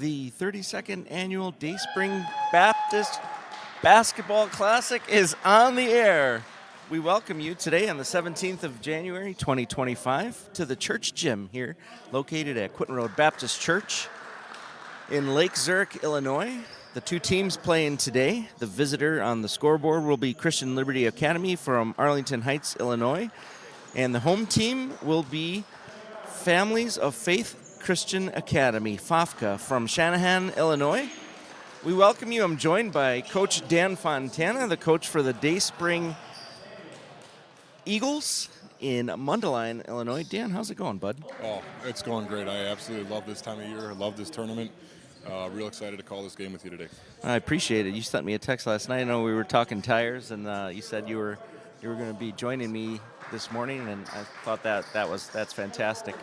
The 32nd Annual Dayspring Baptist Basketball Classic is on the air. We welcome you today on the 17th of January, 2025, to the church gym here, located at Quinton Road Baptist Church in Lake Zurich, Illinois. The two teams playing today. The visitor on the scoreboard will be Christian Liberty Academy from Arlington Heights, Illinois. And the home team will be Families of Faith Christian Academy, FOFCA, from Shanahan, Illinois. We welcome you. I'm joined by Coach Dan Fontana, the coach for the Dayspring Eagles in Mundelein, Illinois. Dan, how's it going, bud? Oh, it's going great. I absolutely love this time of year. I love this tournament. Real excited to call this game with you today. I appreciate it. You sent me a text last night. I know we were talking tires, and you said you were going to be joining me this morning, and I thought that's fantastic.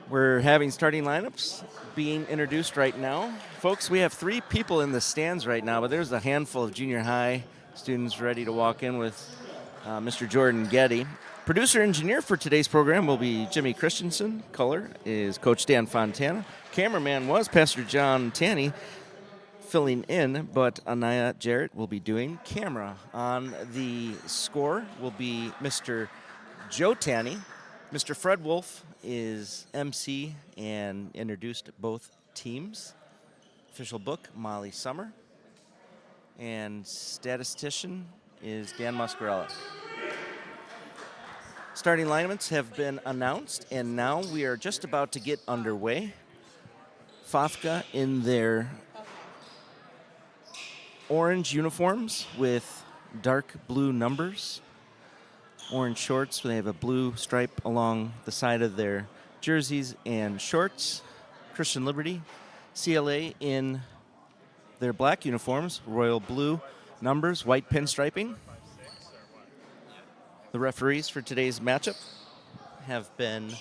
We're having starting lineups being introduced right now. Folks, we have 3 people in the stands right now, but there's a handful of junior high students ready to walk in with Mr. Jordan Getty. Producer engineer for today's program will be Jimmy Christensen. Color is Coach Dan Fontana. Cameraman was Pastor John Tanney filling in, but Anaya Jarrett will be doing camera. On the score will be Mr. Joe Tanney. Mr. Fred Wolf is MC and introduced both teams. Official book, Molly Summer. And statistician is Dan Muscarella. Starting lineups have been announced, and now we are just about to get underway. FOFCA in their orange uniforms with dark blue numbers. Orange shorts, they have a blue stripe along the side of their jerseys and shorts. Christian Liberty, CLA in their black uniforms, royal blue numbers, white pinstriping. The referees for today's matchup have been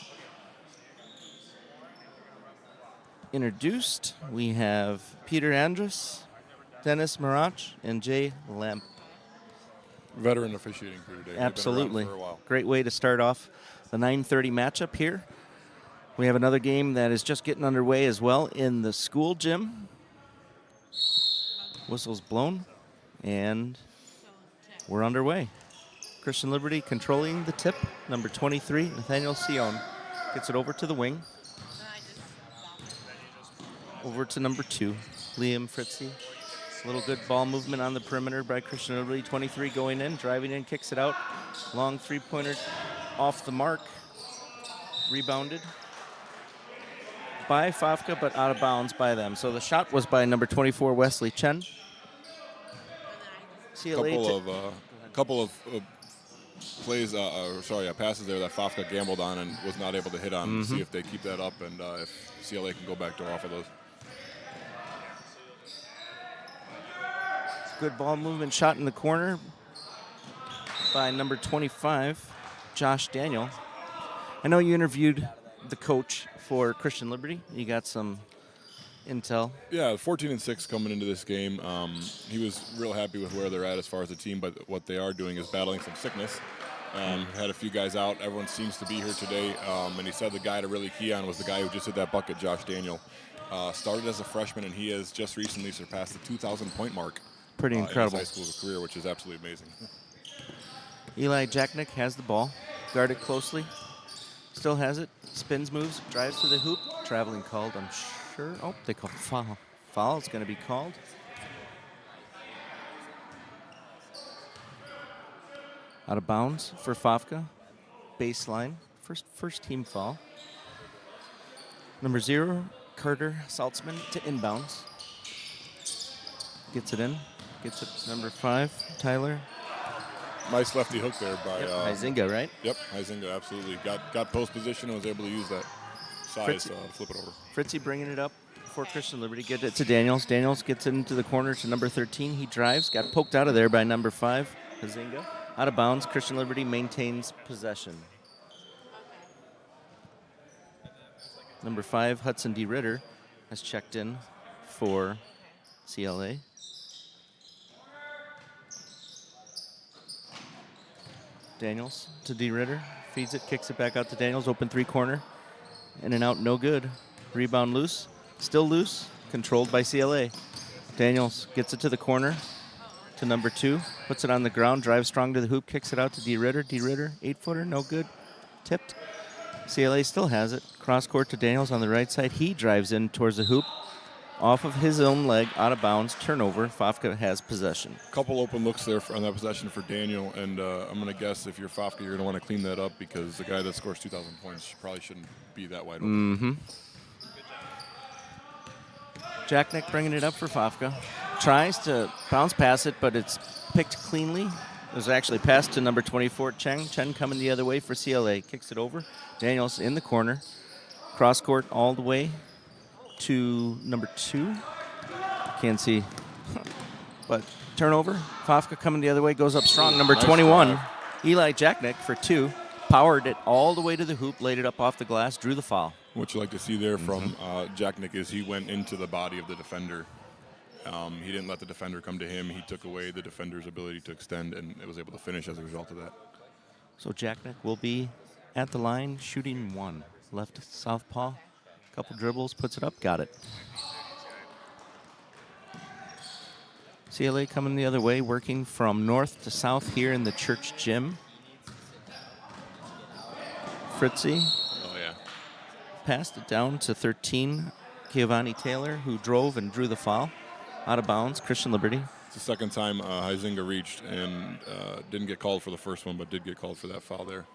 introduced. We have Peter Andrus, Dennis Marach, and Jay Lamp. Veteran officiating crew today. Absolutely. They've been around for a while. Great way to start off the 9:30 matchup here. We have another game that is just getting underway as well in the school gym. Whistle's blown, and we're underway. Christian Liberty controlling the tip. Number 23, Nathaniel Sion, gets it over to the wing. Over to number 2, Liam Fritzy. Little good ball movement on the perimeter by Christian Liberty. 23 going in, driving in, kicks it out. Long three-pointer off the mark. Rebounded by FOFCA, but out of bounds by them. So the shot was by number 24, Wesley Chen. Couple of plays, passes there that FOFCA gambled on and was not able to hit on. See if they keep that up and if CLA can go back to off of those. Good ball movement shot in the corner by number 25, Josh Daniel. I know you interviewed the coach for Christian Liberty. You got some intel. Yeah, 14-6 coming into this game. He was real happy with where they're at as far as the team, but what they are doing is battling some sickness. Had a few guys out. Everyone seems to be here today. And he said the guy to really key on was the guy who just hit that bucket, Josh Daniel. Started as a freshman, and he has just recently surpassed the 2,000-point mark. Pretty incredible. In his high school career, which is absolutely amazing. Eli Jacknick has the ball. Guarded closely. Still has it. Spins, moves, drives to the hoop. Traveling called, I'm sure. Oh, they call foul. Foul is going to be called. Out of bounds for FOFCA. Baseline. First team foul. Number 0, Carter Saltzman to inbounds. Gets it in. Gets it number 5, Tyler. Nice lefty hook there by Huizinga, right? Yep, Huizinga, absolutely. Got post position and was able to use that size to flip it over. Fritzy bringing it up for Christian Liberty. Get it to Daniels. Daniels gets it into the corner to number 13. He drives. Got poked out of there by number 5, Huizinga. Out of bounds. Christian Liberty maintains possession. Number 5, Hudson D. Ritter, has checked in for CLA. Daniels to D. Ritter. Feeds it, kicks it back out to Daniels. Open 3 corner. In and out, no good. Rebound loose. Still loose, controlled by CLA. Daniels gets it to the corner to number 2, puts it on the ground, drives strong to the hoop, kicks it out to D. Ritter. D. Ritter, 8-footer, no good. Tipped. CLA still has it. Cross court to Daniels on the right side. He drives in towards the hoop. Off of his own leg, out of bounds, turnover. FOFCA has possession. A couple open looks there on that possession for Daniel, and I'm going to guess if you're FOFCA, you're going to want to clean that up because the guy that scores 2,000 points probably shouldn't be that wide open. Mm-hmm. Jacknick bringing it up for FOFCA. Tries to bounce past it, but it's picked cleanly. It was actually passed to number 24, Cheng. Chen coming the other way for CLA. Kicks it over. Daniels in the corner. Cross court all the way to number 2. Can't see. But turnover. FOFCA coming the other way. Goes up strong. Number 21, Eli Jacknick for 2. Powered it all the way to the hoop. Laid it up off the glass. Drew the foul. What you like to see there from Jacknick is he went into the body of the defender. He didn't let the defender come to him. He took away the defender's ability to extend and was able to finish as a result of that. So Jacknick will be at the line shooting 1. Left southpaw. Couple dribbles, puts it up, got it. CLA coming the other way, working from north to south here in the church gym. Fritzy. Oh, yeah. Passed it down to 13, Giovanni Taylor, who drove and drew the foul. Out of bounds, Christian Liberty. It's the second time Huizinga reached and didn't get called for the first one, but did get called for that foul there.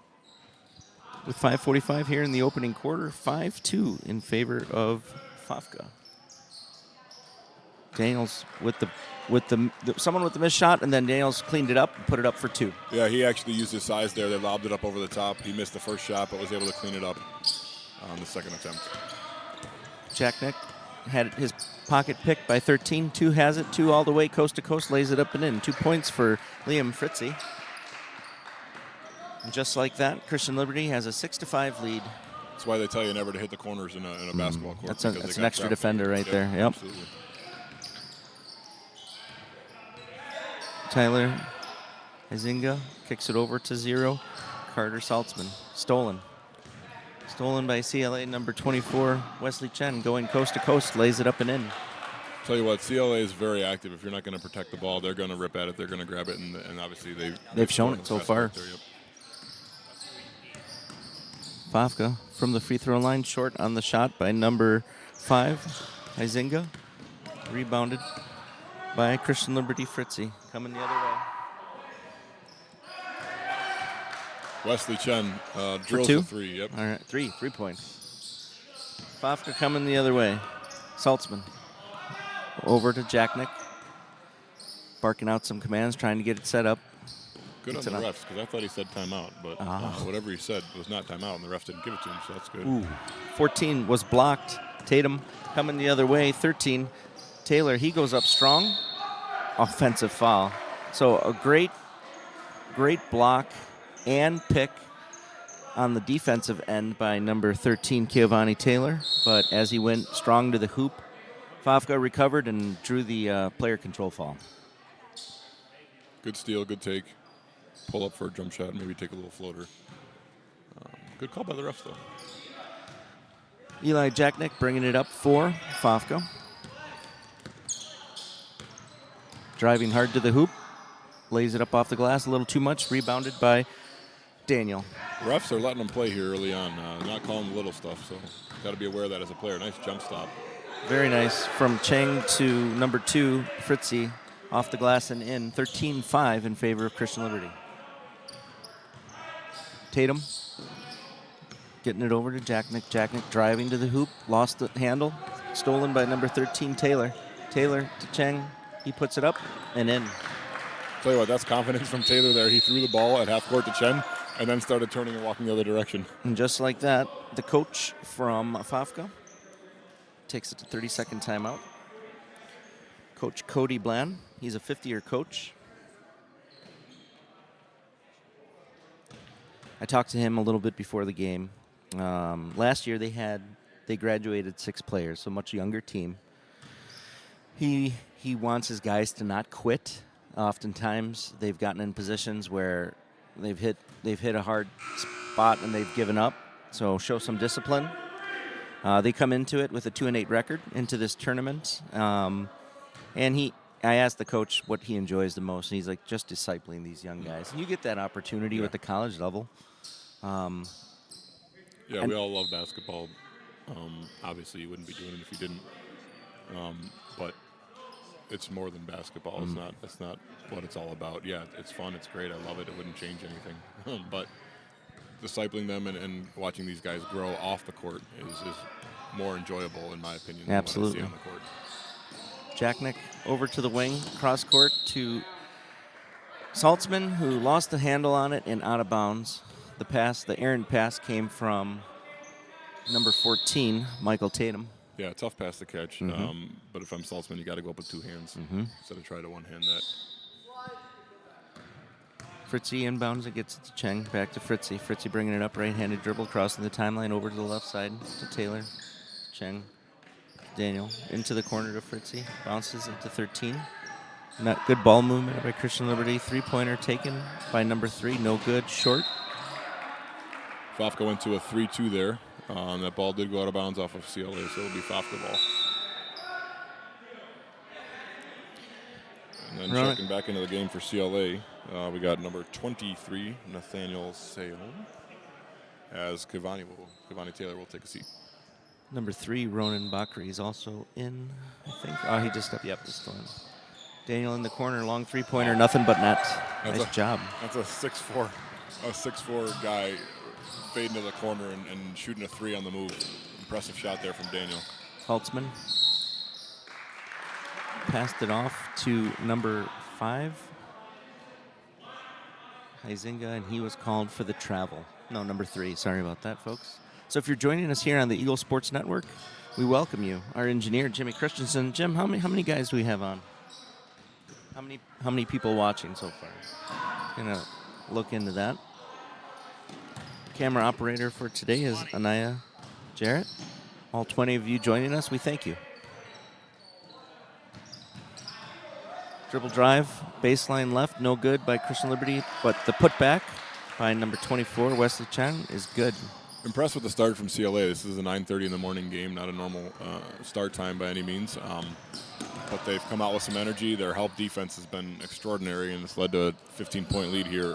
With 5:45 here in the opening quarter, 5-2 in favor of FOFCA. Daniels with someone with the missed shot, and then Daniels cleaned it up and put it up for 2. Yeah, he actually used his size there. They lobbed it up over the top. He missed the first shot, but was able to clean it up on the second attempt. Jacknick had his pocket picked by 13. 2 has it. 2 all the way coast to coast, lays it up and in. 2 points for Liam Fritzy. And just like that, Christian Liberty has a 6-5 lead. That's why they tell you never to hit the corners in a basketball court. That's an extra defender right there. Yep. Absolutely. Tyler Huizinga kicks it over to 0. Carter Saltzman. Stolen by CLA number 24, Wesley Chen, going coast to coast, lays it up and in. Tell you what, CLA is very active. If you're not going to protect the ball, they're going to rip at it. They're going to grab it, and obviously they've shown it so far. Right there, yep. FOFCA from the free throw line, short on the shot by number 5, Huizinga. Rebounded by Christian Liberty Fritzy, coming the other way. Wesley Chen drills the 3. Yep. All right, 3 points. FOFCA coming the other way. Saltzman over to Jacknick, barking out some commands, trying to get it set up. Good on the refs, because I thought he said timeout, but whatever he said was not timeout, and the refs didn't give it to him, so that's good. Ooh. 14 was blocked. Tatum coming the other way. 13, Taylor, he goes up strong. Offensive foul. So a great block and pick on the defensive end by number 13, Giovanni Taylor. But as he went strong to the hoop, FOFCA recovered and drew the player control foul. Good steal, good take. Pull up for a jump shot, maybe take a little floater. Good call by the refs, though. Eli Jacknick bringing it up for FOFCA. Driving hard to the hoop. Lays it up off the glass a little too much. Rebounded by Daniel. Refs are letting them play here early on, not calling the little stuff, so got to be aware of that as a player. Nice jump stop. Very nice. From Cheng to number 2, Fritzy, off the glass and in. 13-5 in favor of Christian Liberty. Tatum getting it over to Jacknick. Jacknick driving to the hoop. Lost the handle. Stolen by number 13, Taylor. Taylor to Cheng. He puts it up and in. Tell you what, that's confidence from Taylor there. He threw the ball at half court to Chen and then started turning and walking the other direction. And just like that, the coach from FOFCA takes it to 30-second timeout. Coach Cody Bland. He's a 50-year coach. I talked to him a little bit before the game. Last year they graduated 6 players, so a much younger team. He wants his guys to not quit. Oftentimes they've gotten in positions where they've hit a hard spot and they've given up. So show some discipline. They come into it with a 2-8 record into this tournament, and I asked the coach what he enjoys the most, and he's like, just discipling these young guys. And you get that opportunity with the college level. Yeah, we all love basketball. Obviously, you wouldn't be doing it if you didn't. But it's more than basketball. It's not what it's all about. Yeah, it's fun. It's great. I love it. It wouldn't change anything. But discipling them and watching these guys grow off the court is more enjoyable, in my opinion, than Absolutely. what I see on the court. Jacknick over to the wing, cross court to Saltzman, who lost the handle on it and out of bounds. The errant pass came from number 14, Michael Tatum. Yeah, tough pass to catch. But if I'm Saltzman, you got to go up with two hands instead of try to one-hand that. Fritzy inbounds and gets it to Cheng. Back to Fritzy. Fritzy bringing it up, right-handed dribble, crossing the timeline over to the left side to Taylor. Cheng. Daniel into the corner to Fritzy. Bounces into 13. Not good ball movement by Christian Liberty. Three-pointer taken by number 3. No good. Short. FOFCA went to a 3-2 there. That ball did go out of bounds off of CLA, so it'll be FOFCA ball. And then checking back into the game for CLA, we got number 23, Nathaniel Sale, as Kivani Taylor will take a seat. Number 3, Ronan Bakri is also in, I think. Oh, he just stepped. Yep, he's still in. Daniel in the corner, long three-pointer, nothing but net. Nice job. That's a 6'4" guy fading to the corner and shooting a 3 on the move. Impressive shot there from Daniel. Holtzman passed it off to number 5, Huizinga, and he was called for the travel. No, number 3. Sorry about that, folks. So if you're joining us here on the Eagle Sports Network, we welcome you. Our engineer, Jimmy Christensen. Jim, how many guys do we have on? How many people watching so far? Gonna look into that. Camera operator for today is Anaya Jarrett. All 20 of you joining us, we thank you. Dribble drive, baseline left, no good by Christian Liberty, but the putback by number 24, Wesley Chen, is good. Impressed with the start from CLA. This is a 9:30 in the morning game, not a normal start time by any means. But they've come out with some energy. Their help defense has been extraordinary, and it's led to a 15-point lead here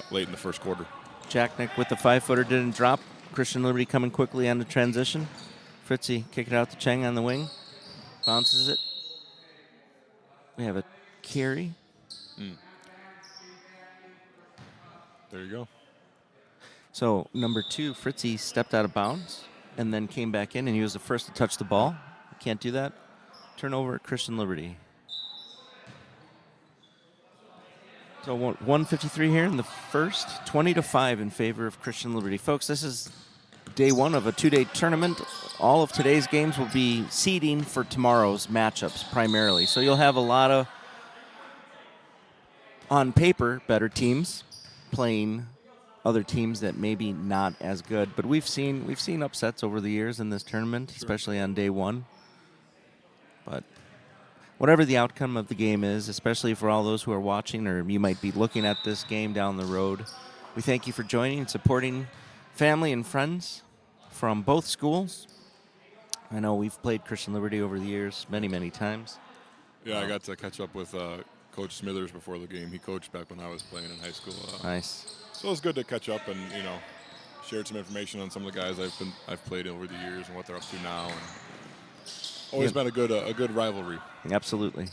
late in the first quarter. Jacknick with the 5-footer didn't drop. Christian Liberty coming quickly on the transition. Fritzy kick it out to Cheng on the wing. Bounces it. We have a carry. There you go. So number 2, Fritzy stepped out of bounds and then came back in, and he was the first to touch the ball. Can't do that. Turnover at Christian Liberty. So 1:53 here in the first, 20-5 in favor of Christian Liberty. Folks, this is day 1 of a 2-day tournament. All of today's games will be seeding for tomorrow's matchups primarily. So you'll have a lot of, on paper, better teams playing other teams that maybe not as good. But we've seen upsets over the years in this tournament, especially on day 1. But whatever the outcome of the game is, especially for all those who are watching, or you might be looking at this game down the road, we thank you for joining and supporting family and friends from both schools. I know we've played Christian Liberty over the years many, many times. Yeah, I got to catch up with Coach Smithers before the game. He coached back when I was playing in high school. Nice. So it was good to catch up and, shared some information on some of the guys I've played over the years and what they're up to now. And always been a good rivalry. Absolutely.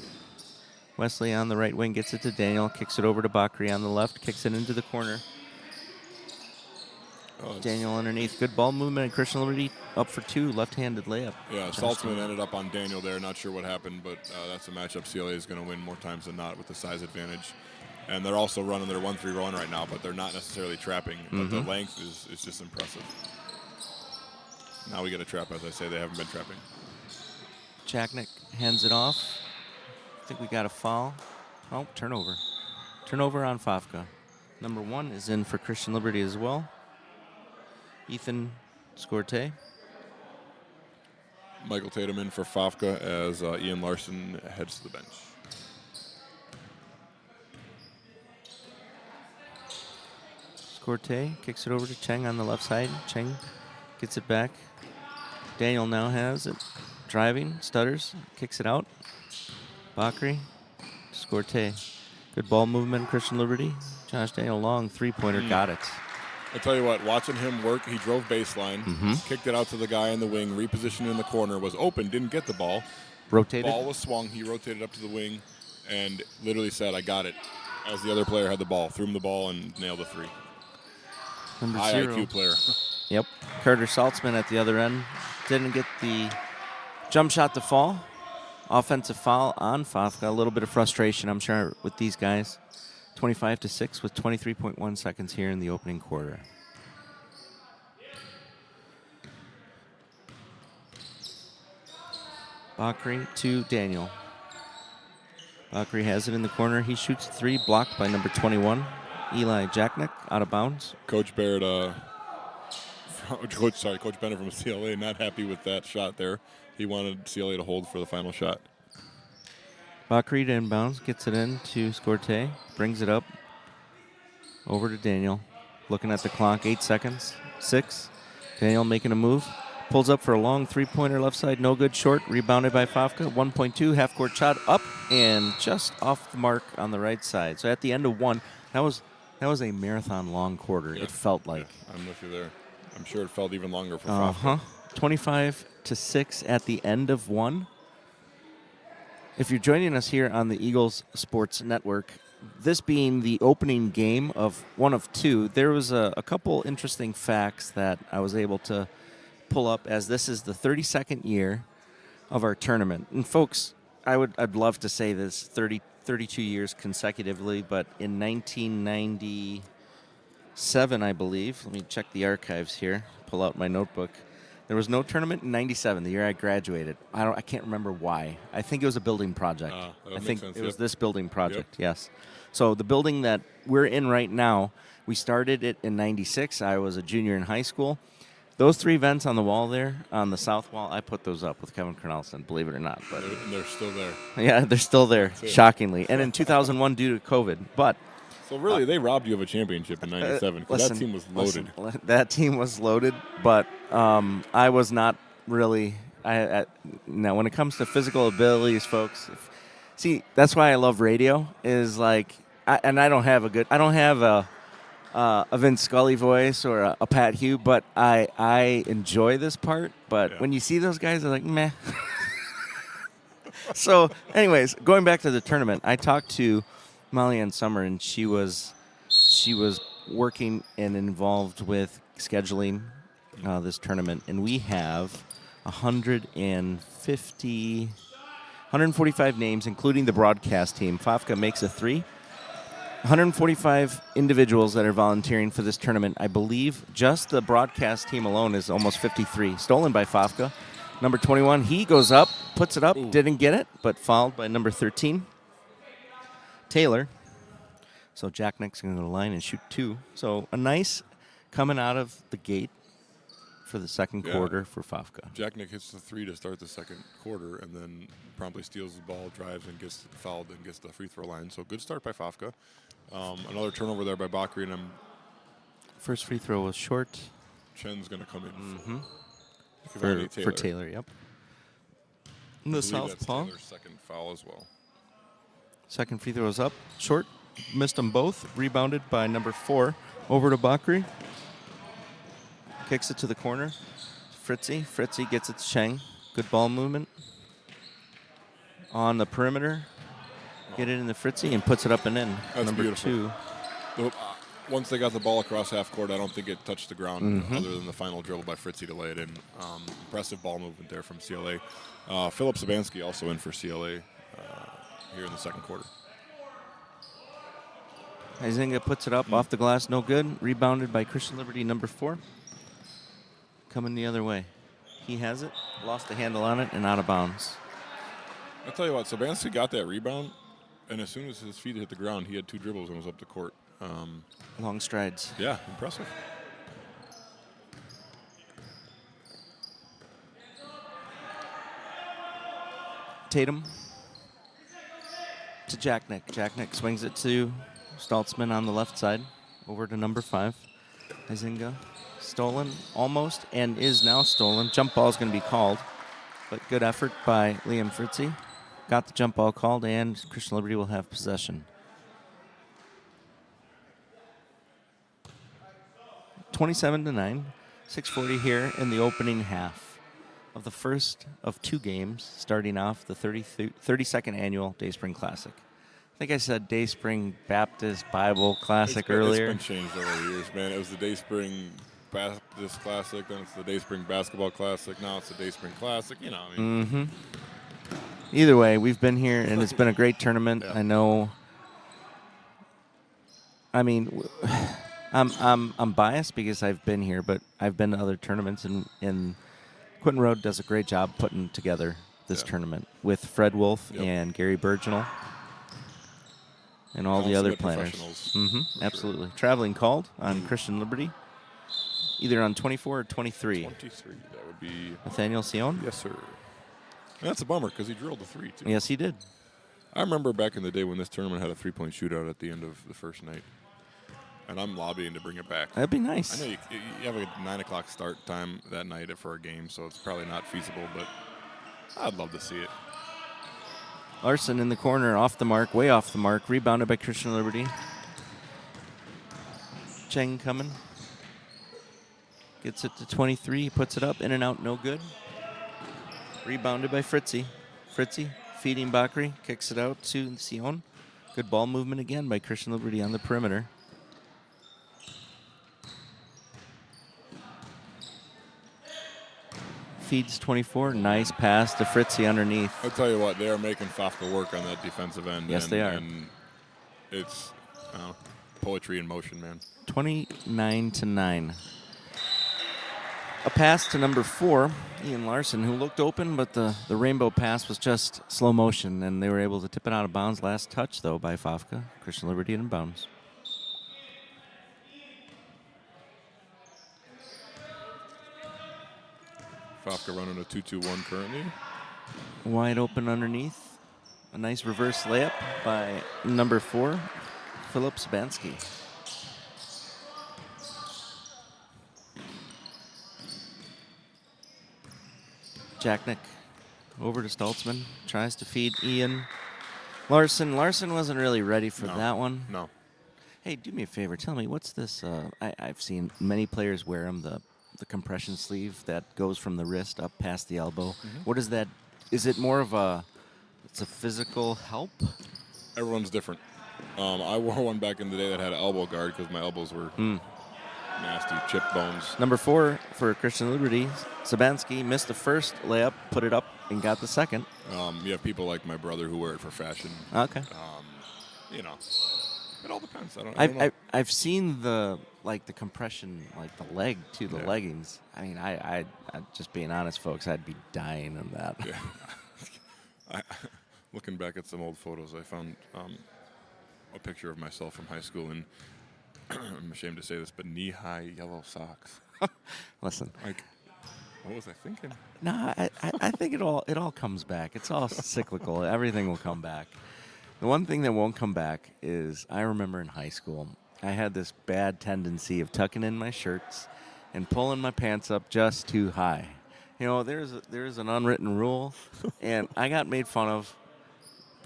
Wesley on the right wing gets it to Daniel, kicks it over to Bakri on the left, kicks it into the corner. Daniel underneath. Good ball movement, and Christian Liberty up for 2, left-handed layup. Yeah, Saltzman ended up on Daniel there. Not sure what happened, but that's a matchup CLA is going to win more times than not with the size advantage. And they're also running their 1-3 run right now, but they're not necessarily trapping. But the length is just impressive. Now we get a trap, as I say. They haven't been trapping. Jacknick hands it off. I think we got a foul. Oh, turnover. Turnover on FOFCA. Number 1 is in for Christian Liberty as well. Ethan Scorte. Michael Tatum in for FOFCA as Ian Larson heads to the bench. Scorte kicks it over to Cheng on the left side. Cheng gets it back. Daniel now has it. Driving, stutters, kicks it out. Bakri, Scorte. Good ball movement, Christian Liberty. Josh Daniel, long three-pointer, got it. I tell you what, watching him work, he drove baseline, kicked it out to the guy in the wing, repositioned in the corner, was open, didn't get the ball. Rotated. Ball was swung, he rotated up to the wing, and literally said, I got it, as the other player had the ball. Threw him the ball and nailed the three. Number High 0. IQ player. Yep. Carter Saltzman at the other end. Didn't get the jump shot to fall. Offensive foul on FOFCA. A little bit of frustration, I'm sure, with these guys. 25-6 with 23.1 seconds here in the opening quarter. Bakri to Daniel. Bakri has it in the corner. He shoots 3, blocked by number 21, Eli Jacknick, out of bounds. Coach Barrett, Coach Bennett from CLA, not happy with that shot there. He wanted CLA to hold for the final shot. Bakri to inbounds, gets it in to Scorte, brings it up over to Daniel. Looking at the clock, 8 seconds, 6. Daniel making a move. Pulls up for a long three-pointer left side, no good, short, rebounded by FOFCA. 1.2, half-court shot up and just off the mark on the right side. So at the end of 1, that was a marathon long quarter. Yeah. It felt like. Yeah, I'm with you there. I'm sure it felt even longer for FOFCA. 25-6 at the end of 1. If you're joining us here on the Eagles Sports Network, this being the opening game of 1 of 2, there was a couple interesting facts that I was able to pull up, as this is the 32nd year of our tournament. And folks, I'd love to say this 32 years consecutively, but in 1997, I believe, let me check the archives here, pull out my notebook. There was no tournament in 97, the year I graduated. I can't remember why. I think it was a building project. I think it was this building project, yes. So the building that we're in right now, we started it in 96. I was a junior in high school. Those 3 vents on the wall there, on the south wall, I put those up with Kevin Cornelison, believe it or not. But they're still there. Yeah, they're still there, shockingly. And in 2001 due to COVID. But so really, they robbed you of a championship in 97 because that team was loaded. That team was loaded, but I was not really. Now, when it comes to physical abilities, folks, see, that's why I love radio, is like, I don't have a Vince Scully voice or a Pat Hugh, but I enjoy this part. But when you see those guys, they're like, meh. So, anyways, going back to the tournament, I talked to Molly Ann Summer, and she was working and involved with scheduling this tournament, and we have 145 names, including the broadcast team. FOFCA makes a 3. 145 individuals that are volunteering for this tournament. I believe just the broadcast team alone is almost 53. Stolen by FOFCA. Number 21, he goes up, puts it up, didn't get it, but fouled by number 13, Taylor. So Jack Nick's going to go to the line and shoot 2. So a nice coming out of the gate for the second quarter for FOFCA. Jack Nick hits the 3 to start the second quarter and then promptly steals the ball, drives, and gets fouled and gets the free throw line. So good start by FOFCA. Another turnover there by Bakri, and First free throw was short. Chen's going to come in for Taylor, yep. And the southpaw. Taylor's second foul as well. Second free throw is up. Short. Missed them both. Rebounded by number 4. Over to Bakri. Kicks it to the corner. Fritzy. Fritzy gets it to Cheng. Good ball movement. On the perimeter. Get it in the Fritzy and puts it up and in. That's number beautiful. 2. Once they got the ball across half court, I don't think it touched the ground other than the final dribble by Fritzy to lay it in. Impressive ball movement there from CLA. Philip Sabansky also in for CLA here in the second quarter. Izinga puts it up off the glass, no good. Rebounded by Christian Liberty, number 4. Coming the other way. He has it, lost the handle on it, and out of bounds. I'll tell you what, Sabansky got that rebound, and as soon as his feet hit the ground, he had 2 dribbles and was up the court. Long strides. Yeah, impressive. Tatum to Jacknick. Jacknick swings it to Staltzman on the left side, over to number 5. Huizinga stolen almost and is now stolen. Jump ball is going to be called, but good effort by Liam Fritzy. Got the jump ball called, and Christian Liberty will have possession. 27-9, 6:40 here in the opening half of the first of two games, starting off the 32nd annual Dayspring Classic. I think I said Dayspring Baptist Bible Classic earlier. It's been changed over the years, man. It was the Dayspring Baptist Classic, then it's the Dayspring Basketball Classic, now it's the Dayspring Classic. You know, I mean. Either way, we've been here, and it's been a great tournament. Yeah. I know. I mean, I'm biased because I've been here, but I've been to other tournaments, and Quinton Road does a great job putting together this tournament with Fred Wolf and Gary Burginal and all the other planners. Absolutely. Sure. Traveling called on Christian Liberty, either on 24 or 23. 23, that would be Nathaniel Sion? Yes, sir. And that's a bummer because he drilled a 3, too. Yes, he did. I remember back in the day when this tournament had a 3-point shootout at the end of the first night. And I'm lobbying to bring it back. That'd be nice. I know you have a 9 o'clock start time that night for a game, so it's probably not feasible, but I'd love to see it. Larson in the corner, off the mark, way off the mark. Rebounded by Christian Liberty. Cheng coming. Gets it to 23, puts it up, in and out, no good. Rebounded by Fritzy. Fritzy feeding Bakri, kicks it out to Sion. Good ball movement again by Christian Liberty on the perimeter. Feeds 24, nice pass to Fritzy underneath. I'll tell you what, they are making FOFCA work on that defensive end. Yes, they are. And it's poetry in motion, man. 29-9. A pass to number 4, Ian Larson, who looked open, but the rainbow pass was just slow motion, and they were able to tip it out of bounds. Last touch, though, by FOFCA. Christian Liberty in bounds. FOFCA running a 2-2-1 currently. Wide open underneath. A nice reverse layup by number 4, Philip Sabansky. Jacknick over to Stoltzman. Tries to feed Ian. Larson. Larson wasn't really ready for that one. No. Hey, do me a favor. Tell me, what's this? I've seen many players wear them, the compression sleeve that goes from the wrist up past the elbow. What is that? Is it more of it's a physical help? Everyone's different. I wore one back in the day that had an elbow guard because my elbows were nasty, chipped bones. Number 4 for Christian Liberty, Sabansky missed the first layup, put it up, and got the second. You have people like my brother who wear it for fashion. Okay. You know, it all depends. I don't know. I've seen the compression, like the leg to the leggings. I mean, I just being honest, folks, I'd be dying of that. Yeah. Looking back at some old photos, I found a picture of myself from high school, and I'm ashamed to say this, but knee-high yellow socks. Listen. Like, what was I thinking? No, I think it all comes back. It's all cyclical. Everything will come back. The one thing that won't come back is I remember in high school, I had this bad tendency of tucking in my shirts and pulling my pants up just too high. You know, there's an unwritten rule, and I got made fun of.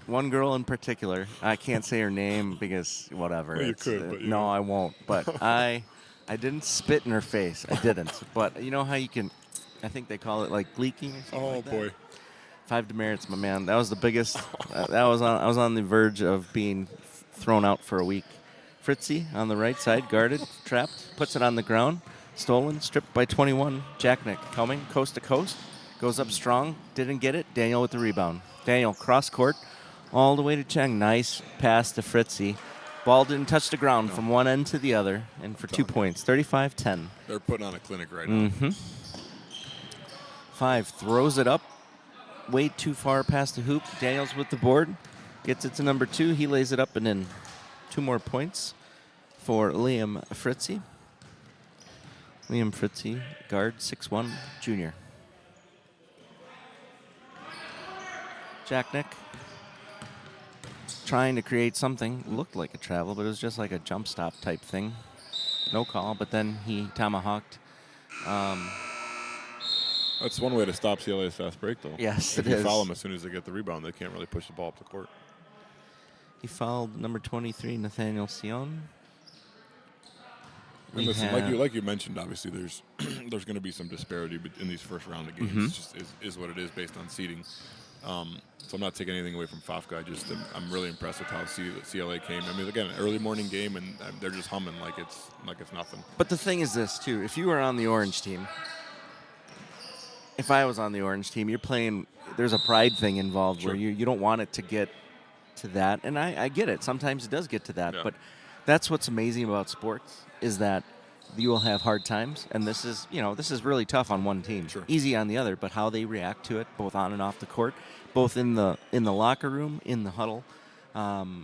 One girl in particular, I can't say her name because whatever. Well, you could, but no, I won't. But I didn't spit in her face. I didn't. But you know how you can, I think they call it like leaking or something like that? Boy. 5 demerits, my man. That was the biggest. I was on the verge of being thrown out for a week. Fritzy on the right side, guarded, trapped, puts it on the ground. Stolen, stripped by 21. Jacknick coming coast to coast. Goes up strong, didn't get it. Daniel with the rebound. Daniel cross court. All the way to Cheng. Nice pass to Fritzy. Ball didn't touch the ground from one end to the other. And for 2 points, 35-10. They're putting on a clinic right now. 5 throws it up. Way too far past the hoop. Daniels with the board. Gets it to number 2. He lays it up and in. 2 more points for Liam Fritzy. Liam Fritzy, guard, 6'1", junior. Jacknick. Trying to create something. Looked like a travel, but it was just like a jump stop type thing. no call, but then he tomahawked. That's one way to stop CLA's fast break, though. Yes, if it you is. foul them as soon as they get the rebound, they can't really push the ball up the court. He fouled number 23, Nathaniel Sion. And listen, like you mentioned, obviously there's there's going to be some disparity in these first round of games. It just is what it is based on seeding. So I'm not taking anything away from FOFCA. I'm really impressed with how CLA came. I mean, again, an early morning game, and they're just humming like it's nothing. But the thing is this too: if you were on the orange team, if I was on the orange team, you're playing. There's a pride thing involved where you don't want it to get to that, and I get it. Sometimes it does get to that, but that's what's amazing about sports is that you will have hard times, and this is really tough on one team, easy on the other. But how they react to it, both on and off the court, both in the locker room, in the huddle,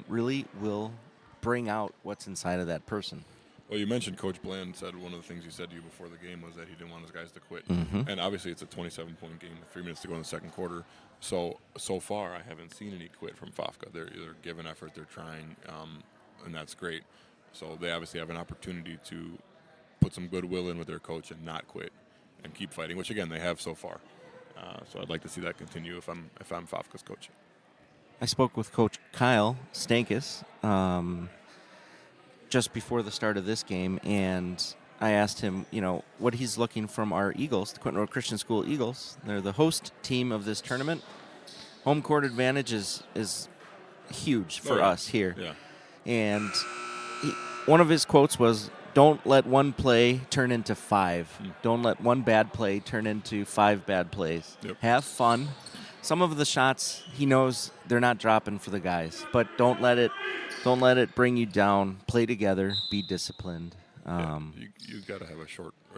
really will bring out what's inside of that person. Well, you mentioned Coach Bland said one of the things he said to you before the game was that he didn't want his guys to quit. And obviously it's a 27-point game with 3 minutes to go in the second quarter. So far I haven't seen any quit from FOFCA. They're giving effort, they're trying, and that's great. So they obviously have an opportunity to put some goodwill in with their coach and not quit and keep fighting, which again they have so far. So I'd like to see that continue if I'm FOFCA's coach. I spoke with Coach Kyle Stankus just before the start of this game, and I asked him, what he's looking from our Eagles, the Quinton Road Christian School Eagles. They're the host team of this tournament. Home court advantage is huge for us here. Yeah. And one of his quotes was, "Don't let one play turn into 5. Don't let one bad play turn into 5 bad plays. Yep. Have fun." Some of the shots he knows they're not dropping for the guys, but don't let it bring you down. Play together, be disciplined. You got to have a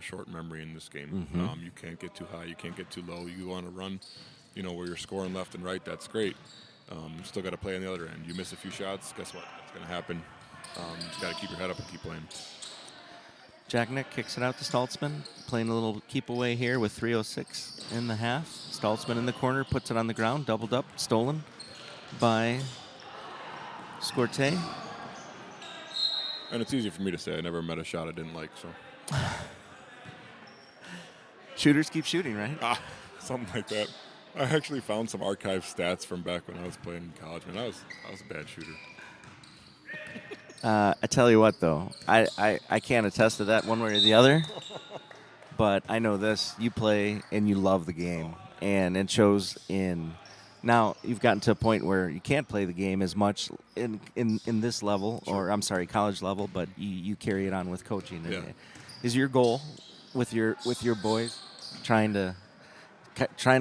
short memory in this game. You can't get too high, you can't get too low. You want to run, where you're scoring left and right. That's great. You still got to play on the other end. You miss a few shots, guess what? That's going to happen. You just got to keep your head up and keep playing. Jack Nick kicks it out to Staltzman, playing a little keep away here with 3:06 in the half. Staltzman in the corner, puts it on the ground, doubled up, stolen by Scorte. And it's easy for me to say. I never met a shot I didn't like, so. Shooters keep shooting, right? Something like that. I actually found some archive stats from back when I was playing in college, man. I was a bad shooter. I tell you what, though, I can't attest to that one way or the other, but I know this. You play and you love the game, and it shows in – now you've gotten to a point where you can't play the game as much in this level, or I'm sorry, college level, but you carry it on with coaching. Yeah. Is your goal with your boys trying to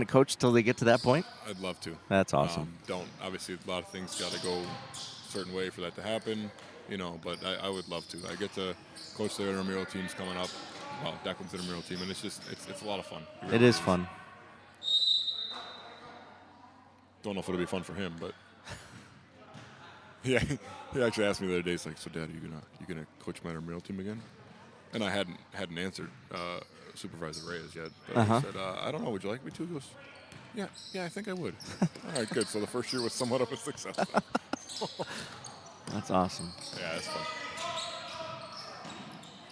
coach till they get to that point? I'd love to. That's awesome. Obviously, a lot of things got to go a certain way for that to happen. But I would love to. I get to coach the intramural teams coming up. Well, Declan's intramural team, and it's a lot of fun. It is fun. Don't know if it'll be fun for him, but he actually asked me the other day. He's like, "So, Dad, are you gonna coach my intramural team again?" And I hadn't answered Supervisor Reyes yet. But he said, "I don't know. Would you like me to?" He goes, "Yeah, I think I would." All right, good. So the first year was somewhat of a success. That's awesome. Yeah, that's fun.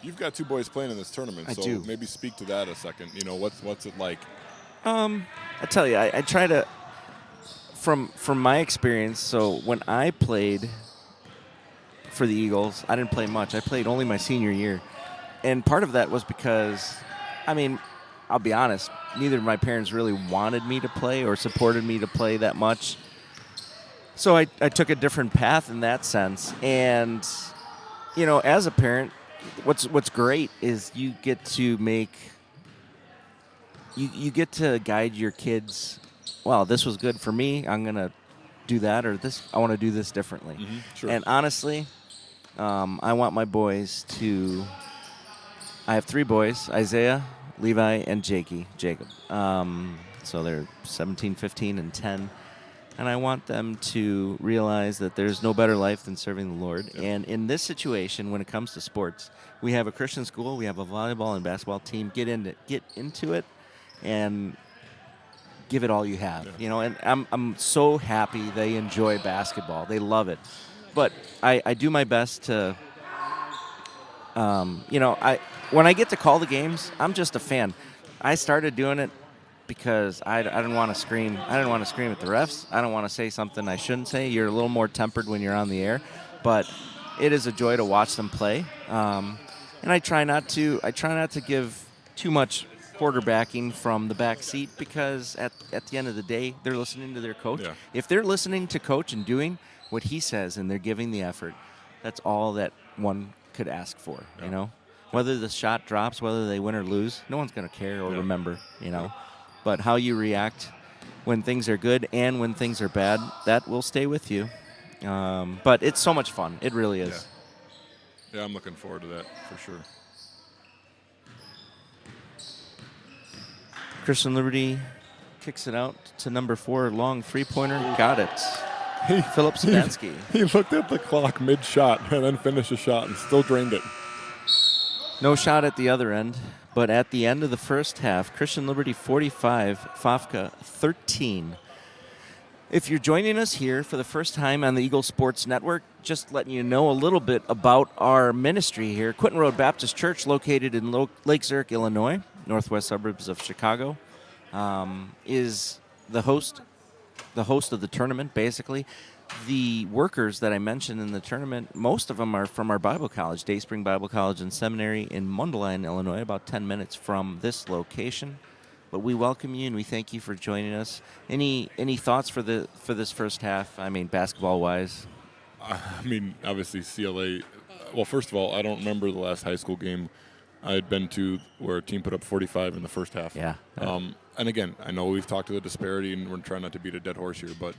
You've got 2 boys playing in this tournament, so do. Maybe speak to that a second. What's it like? I tell you, I try to, from my experience, so when I played for the Eagles, I didn't play much. I played only my senior year. And part of that was because, I'll be honest, neither of my parents really wanted me to play or supported me to play that much. So I took a different path in that sense. And, as a parent, what's great is you get to you get to guide your kids. Well, this was good for me. I'm going to do that, or I want to do this differently. Sure. And honestly, I want my boys to – I have 3 boys, Isaiah, Levi, and Jacob. So they're 17, 15, and 10. And I want them to realize that there's no better life than serving the Lord. Yep. And in this situation, when it comes to sports, we have a Christian school, we have a volleyball and basketball team. Get into it and give it all you have. Yeah. And I'm so happy they enjoy basketball. They love it. But I do my best to When I get to call the games, I'm just a fan. I started doing it because I didn't want to scream. I didn't want to scream at the refs. I don't want to say something I shouldn't say. You're a little more tempered when you're on the air, but it is a joy to watch them play. And I try not to give too much quarterbacking from the back seat, because at the end of the day, they're listening to their coach. Yeah. If they're listening to coach and doing what he says and they're giving the effort, that's all that one could ask for. Yeah. Whether the shot drops, whether they win or lose, no one's going to care or remember. Yeah. But how you react when things are good and when things are bad, that will stay with you. But it's so much fun. It really is. Yeah, I'm looking forward to that for sure. Christian Liberty kicks it out to number 4, long three-pointer. Got it. Philip Sadansky. He looked at the clock mid-shot and then finished a shot and still drained it. No shot at the other end, but at the end of the first half, Christian Liberty 45, FOFCA 13. If you're joining us here for the first time on the Eagle Sports Network, just letting you know a little bit about our ministry here. Quinton Road Baptist Church, located in Lake Zurich, Illinois, northwest suburbs of Chicago, is the host of the tournament, basically. The workers that I mentioned in the tournament, most of them are from our Bible college, Dayspring Bible College and Seminary in Mundelein, Illinois, about 10 minutes from this location. But we welcome you and we thank you for joining us. Any thoughts for this first half? I mean, basketball-wise. I mean, obviously CLA. Well, first of all, I don't remember the last high school game I had been to where a team put up 45 in the first half. Yeah. And again, I know we've talked to the disparity and we're trying not to beat a dead horse here, but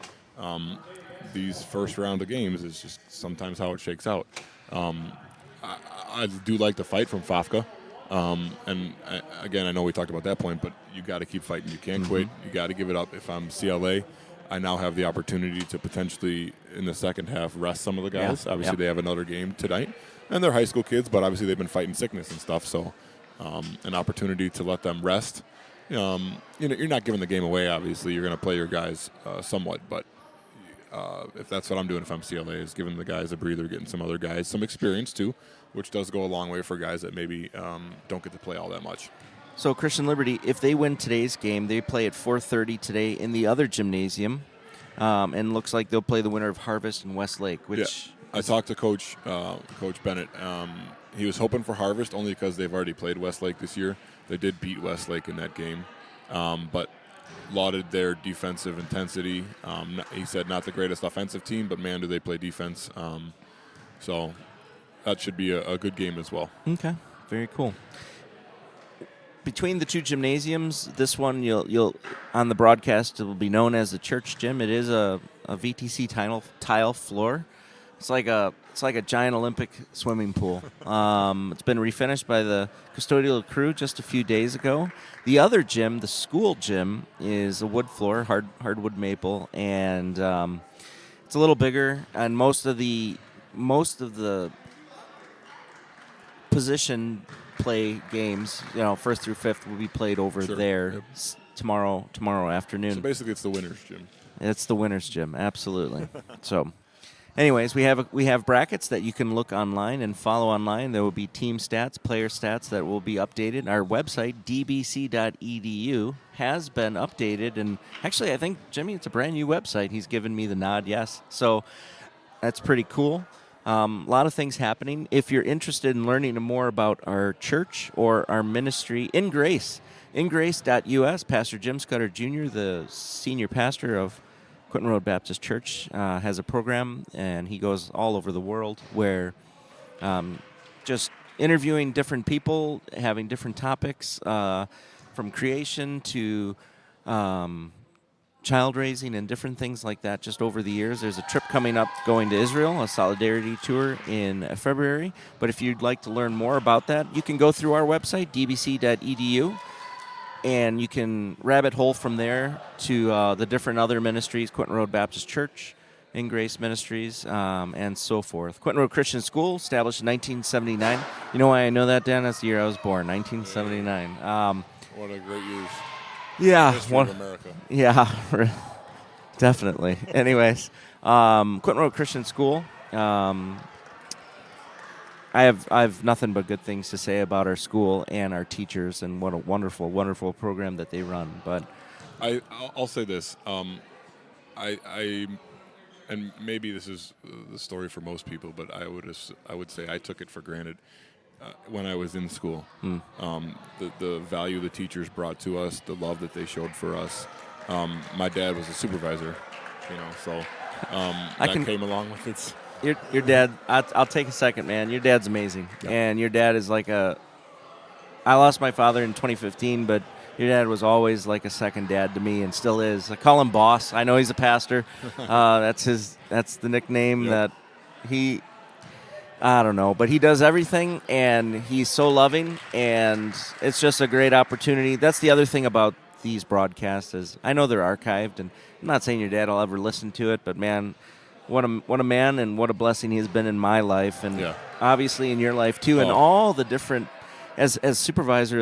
these first round of games is just sometimes how it shakes out. I do like the fight from FOFCA. Again, I know we talked about that point, but you got to keep fighting. You can't quit. You got to give it up. If I'm CLA, I now have the opportunity to potentially, in the second half, rest some of the guys. Yeah. Obviously, they have another game tonight, and they're high school kids, but obviously they've been fighting sickness and stuff, so an opportunity to let them rest. You're not giving the game away, obviously. You're going to play your guys somewhat, but if that's what I'm doing if I'm CLA, is giving the guys a breather, getting some other guys some experience too, which does go a long way for guys that maybe don't get to play all that much. So Christian Liberty, if they win today's game, they play at 4:30 today in the other gymnasium, and looks like they'll play the winner of Harvest and Westlake. Which I talked to Coach Bennett. He was hoping for Harvest only because they've already played Westlake this year. They did beat Westlake in that game, but lauded their defensive intensity. He said not the greatest offensive team, but man, do they play defense. So that should be a good game as well. Okay, very cool. Between the two gymnasiums, this one you'll on the broadcast it will be known as the church gym. It is a VTC tile floor. It's like a giant Olympic swimming pool. It's been refinished by the custodial crew just a few days ago. The other gym, the school gym, is a wood floor, hardwood maple, and it's a little bigger. And most of the position play games, first through fifth, will be played over there tomorrow afternoon. So basically, it's the winners' gym. It's the winners' gym, absolutely. So. Anyways, we have brackets that you can look online and follow online. There will be team stats, player stats that will be updated. Our website, dbc.edu, has been updated. And actually, I think, Jimmy, it's a brand new website. He's given me the nod, yes. So that's pretty cool. A lot of things happening. If you're interested in learning more about our church or our ministry in Grace, ingrace.us, Pastor Jim Scudder Jr., the senior pastor of Quinton Road Baptist Church, has a program, and he goes all over the world where just interviewing different people, having different topics, from creation to child raising and different things like that just over the years. There's a trip coming up going to Israel, a solidarity tour in February. But if you'd like to learn more about that, you can go through our website, dbc.edu. And you can rabbit hole from there to the different other ministries, Quinton Road Baptist Church, In Grace Ministries, and so forth. Quinton Road Christian School, established in 1979. You know why I know that, Dan? That's the year I was born, 1979. What a great years. Yeah. History of America. Yeah, definitely. Anyways, Quinton Road Christian School. I I have nothing but good things to say about our school and our teachers and what a wonderful, wonderful program that they run. But I'll say this. I and maybe this is the story for most people, but I would say I took it for granted when I was in school. The value the teachers brought to us, the love that they showed for us. My dad was a supervisor, so that came along with it. your dad, I'll take a second, man. Your dad's amazing, and your dad is like I lost my father in 2015, but your dad was always like a second dad to me and still is. I call him Boss. I know he's a pastor. That's the nickname that I don't know, but he does everything, and he's so loving, and it's just a great opportunity. That's the other thing about these broadcasts is I know they're archived, and I'm not saying your dad will ever listen to it, but man, what a man and what a blessing he has been in my life, and obviously in your life too, and all the different as supervisor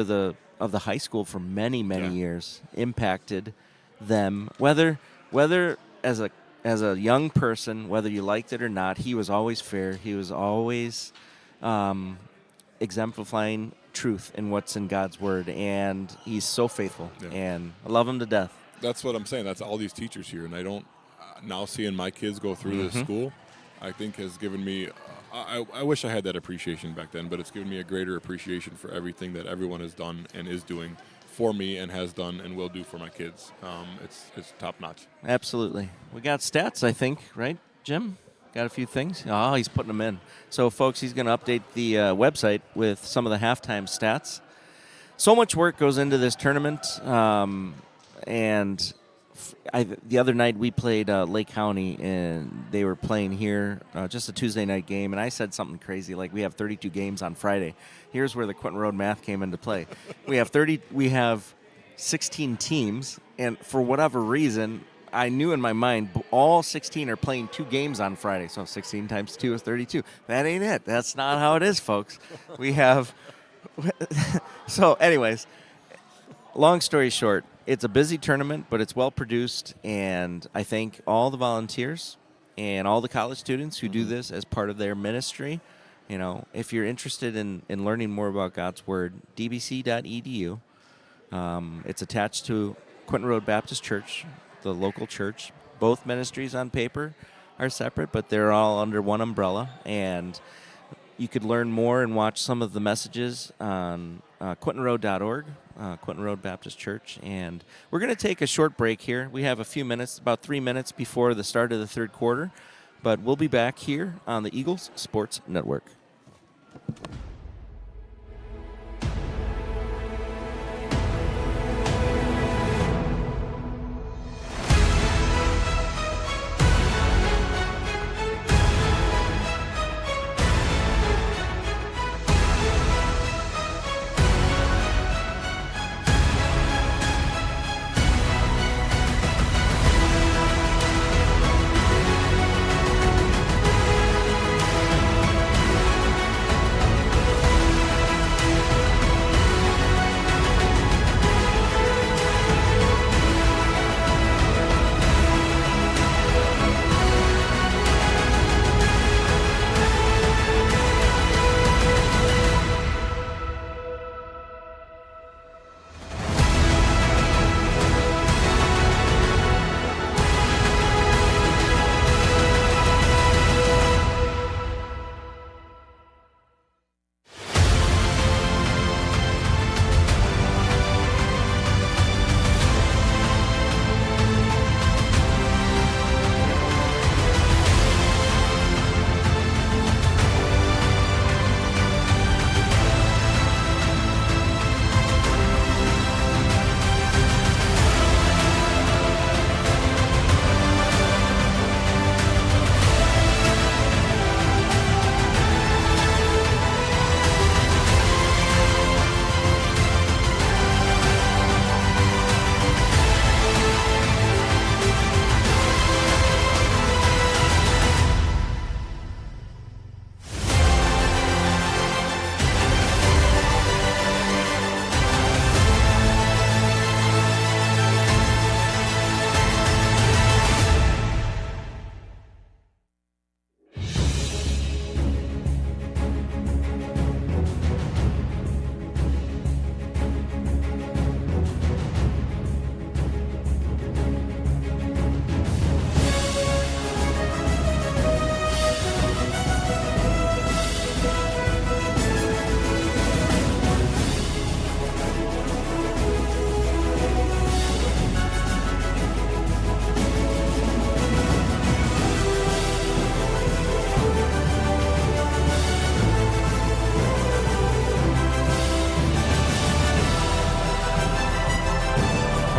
of the high school for many years, impacted them. Whether as a young person, whether you liked it or not, he was always fair. He was always exemplifying truth in what's in God's word, and he's so faithful. And I love him to death. That's what I'm saying. That's all these teachers here, and I don't now seeing my kids go through this school, I think has given me. I wish I had that appreciation back then, but it's given me a greater appreciation for everything that everyone has done and is doing for me and has done and will do for my kids. It's top notch. Absolutely. We got stats, I think, right, Jim? Got a few things? Oh, he's putting them in. So, folks, he's going to update the website with some of the halftime stats. So much work goes into this tournament, and the other night we played Lake County, and they were playing here, just a Tuesday night game, and I said something crazy like we have 32 games on Friday. Here's where the Quinton Road math came into play. We have 16 teams, and for whatever reason, I knew in my mind all 16 are playing 2 games on Friday, so 16 times 2 is 32. That ain't it. That's not how it is, folks. We have so anyways, long story short, it's a busy tournament, but it's well produced, and I thank all the volunteers and all the college students who do this as part of their ministry. If you're interested in learning more about God's Word, dbc.edu. It's attached to Quinton Road Baptist Church, the local church. Both ministries on paper are separate, but they're all under one umbrella, and you could learn more and watch some of the messages on QuintonRoad.org, Quinton Road Baptist Church. And we're going to take a short break here. We have a few minutes, about 3 minutes before the start of the third quarter. But we'll be back here on the Eagles Sports Network.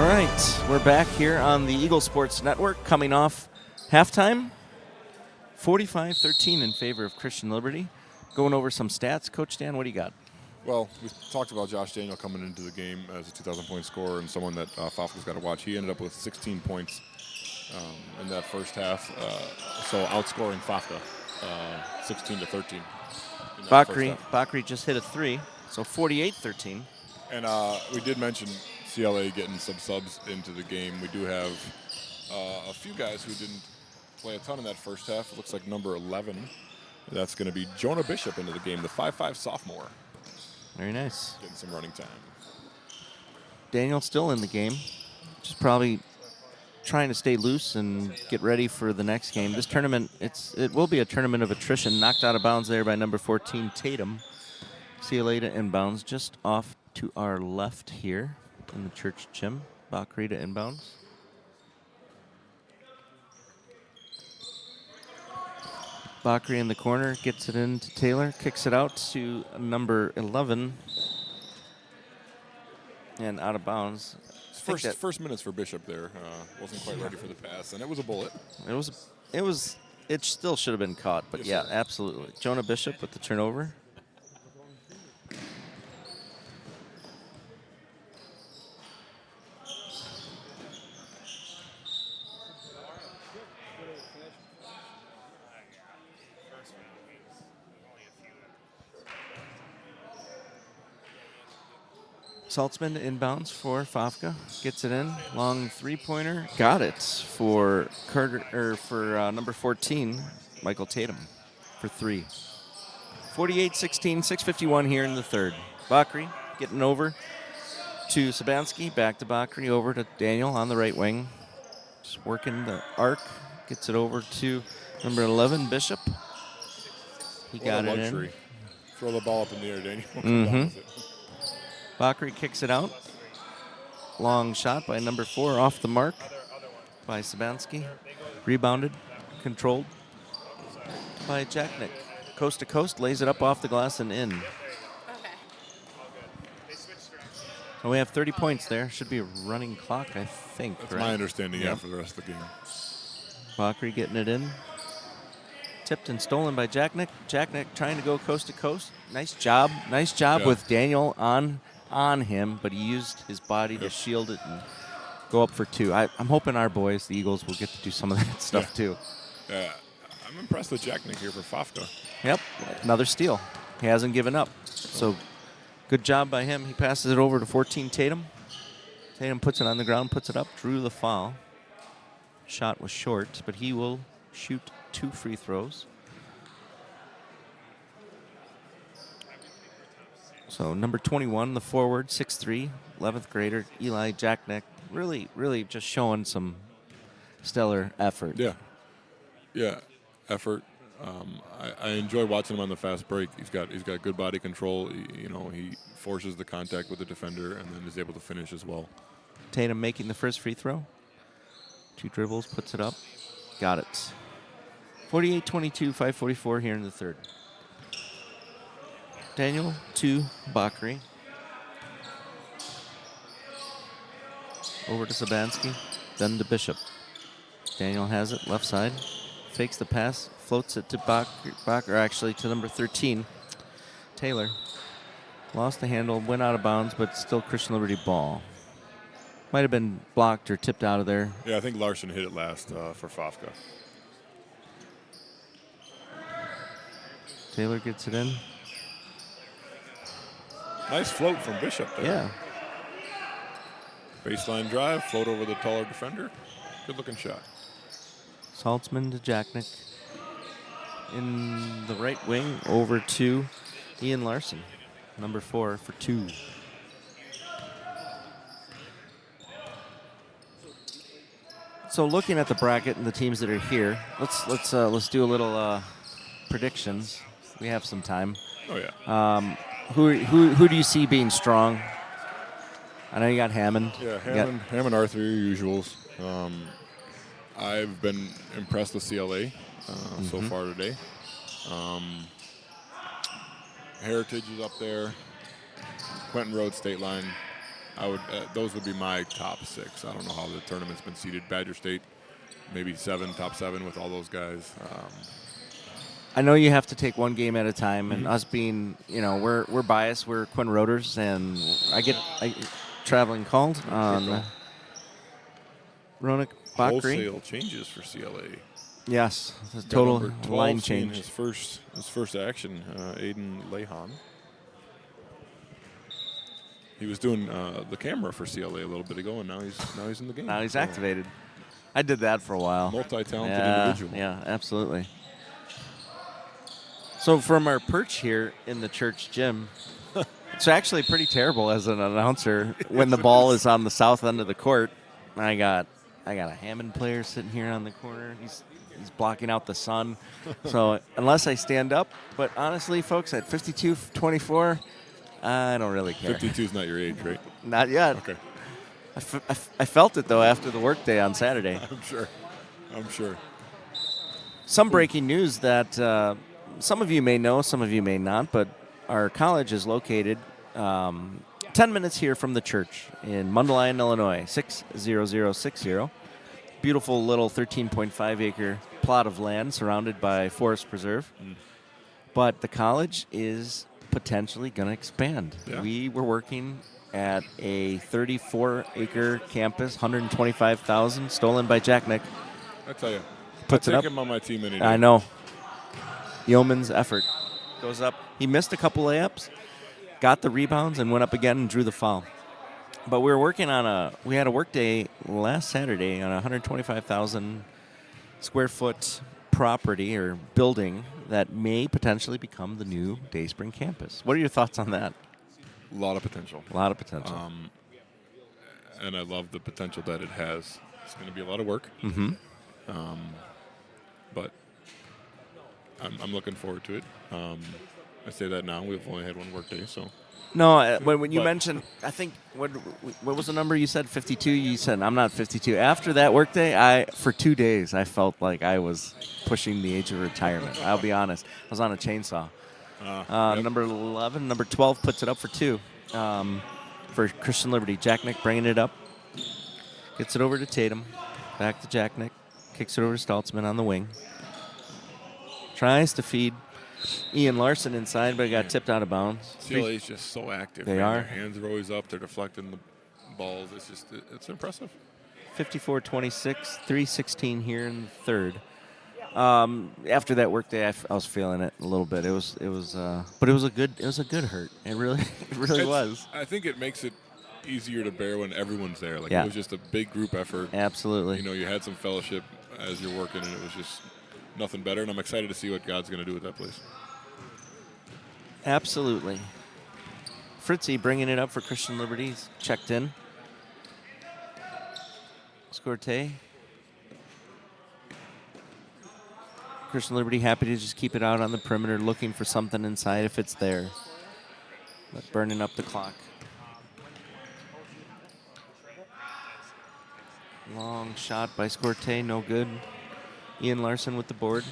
All right, we're back here on the Eagle Sports Network coming off halftime. 45-13 in favor of Christian Liberty. Going over some stats. Coach Dan, what do you got? Well, we talked about Josh Daniel coming into the game as a 2,000-point scorer and someone that FOFCA's got to watch. He ended up with 16 points in that first half, so outscoring FOFCA 16-13. Bakri just hit a 3, so 48-13. And we did mention CLA getting some subs into the game. We do have a few guys who didn't play a ton in that first half. It looks like number 11. That's going to be Jonah Bishop into the game, the 5'5" sophomore. Very nice. Getting some running time. Daniel still in the game. Just probably trying to stay loose and get ready for the next game. This tournament, it will be a tournament of attrition. Knocked out of bounds there by number 14, Tatum. CLA to inbounds, just off to our left here in the church gym. Bakri to inbounds. Bakri in the corner, gets it in to Taylor, kicks it out to number 11, and out of bounds. First minutes for Bishop there. Wasn't quite ready for the pass, and it was a bullet. It still should have been caught, but Yes, yeah, sir. absolutely. Jonah Bishop with the turnover. Saltzman inbounds for FOFCA, gets it in, long three-pointer, got it for number 14, Michael Tatum, for 3. 48-16, 6:51 here in the third. Bakri getting over to Sabansky, back to Bakri, over to Daniel on the right wing, just working the arc, gets it over to number 11, Bishop. He got it in. Throw the ball up in the air, Daniel. Mm-hmm. Bakri kicks it out. Long shot by number 4 off the mark by Sabansky. Rebounded, controlled by Jacknick. Coast to coast, lays it up off the glass and in. Okay. So we have 30 points there. Should be a running clock, I think. That's right? my understanding, Yeah. for the rest of the game. Bakri getting it in. Tipped and stolen by Jacknick. Jacknick trying to go coast to coast. Nice job. Nice job Yeah. with Daniel on him, but he used his body to shield it and go up for 2. I'm hoping our boys, the Eagles, will get to do some of that stuff too. I'm impressed with Jacknick here for FOFCA. Yep, another steal. He hasn't given up. So good job by him. He passes it over to 14 Tatum. Tatum puts it on the ground, puts it up, drew the foul. Shot was short, but he will shoot 2 free throws. So number 21, the forward, 6'3", 11th grader, Eli Jacknick, really just showing some stellar effort. Yeah, effort. I enjoy watching him on the fast break. He's got good body control. He forces the contact with the defender and then is able to finish as well. Tatum making the first free throw. 2 dribbles, puts it up. Got it. 48-22, 5:44 here in the third. Daniel to Bakri. Over to Sabansky, then to Bishop. Daniel has it, left side. Fakes the pass, floats it to Bakri, actually to number 13, Taylor. Lost the handle, went out of bounds, but still Christian Liberty ball. Might have been blocked or tipped out of there. Yeah, I think Larson hit it last for FOFCA. Taylor gets it in. Nice float from Bishop there. Yeah. Baseline drive, float over the taller defender. Good looking shot. Saltzman to Jacknick. In the right wing, over to Ian Larson, number 4 for 2. So looking at the bracket and the teams that are here, let's do a little predictions. We have some time. Oh yeah. Who do you see being strong? I know you got Hammond. Yeah, You Hammond Arthur, your usuals. I've been impressed with CLA so far today. Heritage is up there. Quentin Road, State Line. I would. Those would be my top 6. I don't know how the tournament's been seeded. Badger State, maybe 7, top 7 with all those guys. I know you have to take one game at a time, and us being, we're biased. We're Quinn Rotors, and I get traveling called on Ronak Bakri. Wholesale changes for CLA. Yes, the Got total number 12 line seeing change. His first action, Aiden Lehan. He was doing the camera for CLA a little bit ago, and now he's in the game. Now he's activated. I did that for a while. Multi-talented individual. Yeah, absolutely. So from our perch here in the church gym, it's actually pretty terrible as an announcer when the ball is on the south end of the court. I got a Hammond player sitting here on the corner. He's blocking out the sun. So unless I stand up, but honestly, folks, at 52-24, I don't really care. 52 is not your age, right? Not yet. Okay. I felt it, though, after the workday on Saturday. I'm sure. Some breaking news that some of you may know, some of you may not, but our college is located 10 minutes here from the church in Mundelein, Illinois, 60060. Beautiful little 13.5-acre plot of land surrounded by forest preserve. But the college is potentially going to expand. Yeah. We were working at a 34-acre campus, 125,000, stolen by Jack Nick. I tell you, Puts I'll it take up. him on my team any day. I know. Yeoman's effort goes up. He missed a couple layups, got the rebounds, and went up again and drew the foul. But we were working on we had a work day last Saturday on a 125,000 square foot property or building that may potentially become the new Dayspring campus. What are your thoughts on that? A lot of potential. A lot of potential. And I love the potential that it has. It's going to be a lot of work. Mm-hmm. But I'm looking forward to it. I say that now. We've only had one work day, so. No, when you mentioned, I think, what was the number you said, 52? You said, I'm not 52. After that workday, for 2 days, I felt like I was pushing the age of retirement. I'll be honest. I was on a chainsaw. Yep. Number 12 puts it up for 2 for Christian Liberty. Jack Nick bringing it up. Gets it over to Tatum. Back to Jack Nick. Kicks it over to Staltzman on the wing. Tries to feed Ian Larson inside, but it got tipped out of bounds. CLA is just so active. They are. Their hands are always up. They're deflecting the balls. It's impressive. 54-26, 3:16 here in the third. After that workday, I was feeling it a little bit. But it was a good hurt. It really was. I think it makes it easier to bear when everyone's there. Like Yeah. it was just a big group effort. Absolutely. You know, you had some fellowship as you're working, and it was just nothing better. And I'm excited to see what God's going to do with that place. Absolutely. Fritzy bringing it up for Christian Liberty. He's checked in. Scorte. Christian Liberty happy to just keep it out on the perimeter, looking for something inside if it's there. But burning up the clock. Long shot by Scorte, no good. Ian Larson with the board.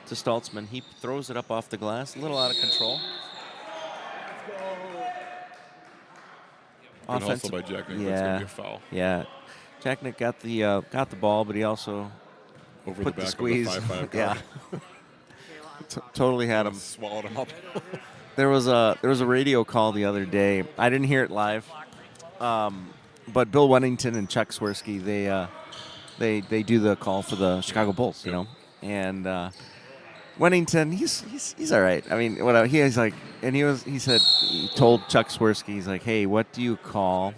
To Staltzman. He throws it up off the glass, a little out of control. Good hustle by Jack Nick. That's going to be a foul. Yeah. Jack Nick got the ball, but he also Over put the back squeeze. of the 5-5 Yeah. Totally had him. Swallowed him up. There was a radio call the other day. I didn't hear it live, but Bill Wennington and Chuck Swirsky they do the call for the Chicago Bulls, you know, and Wennington he's all right. I mean, what he's like, and he told Chuck Swirsky, he's like, hey, what do you call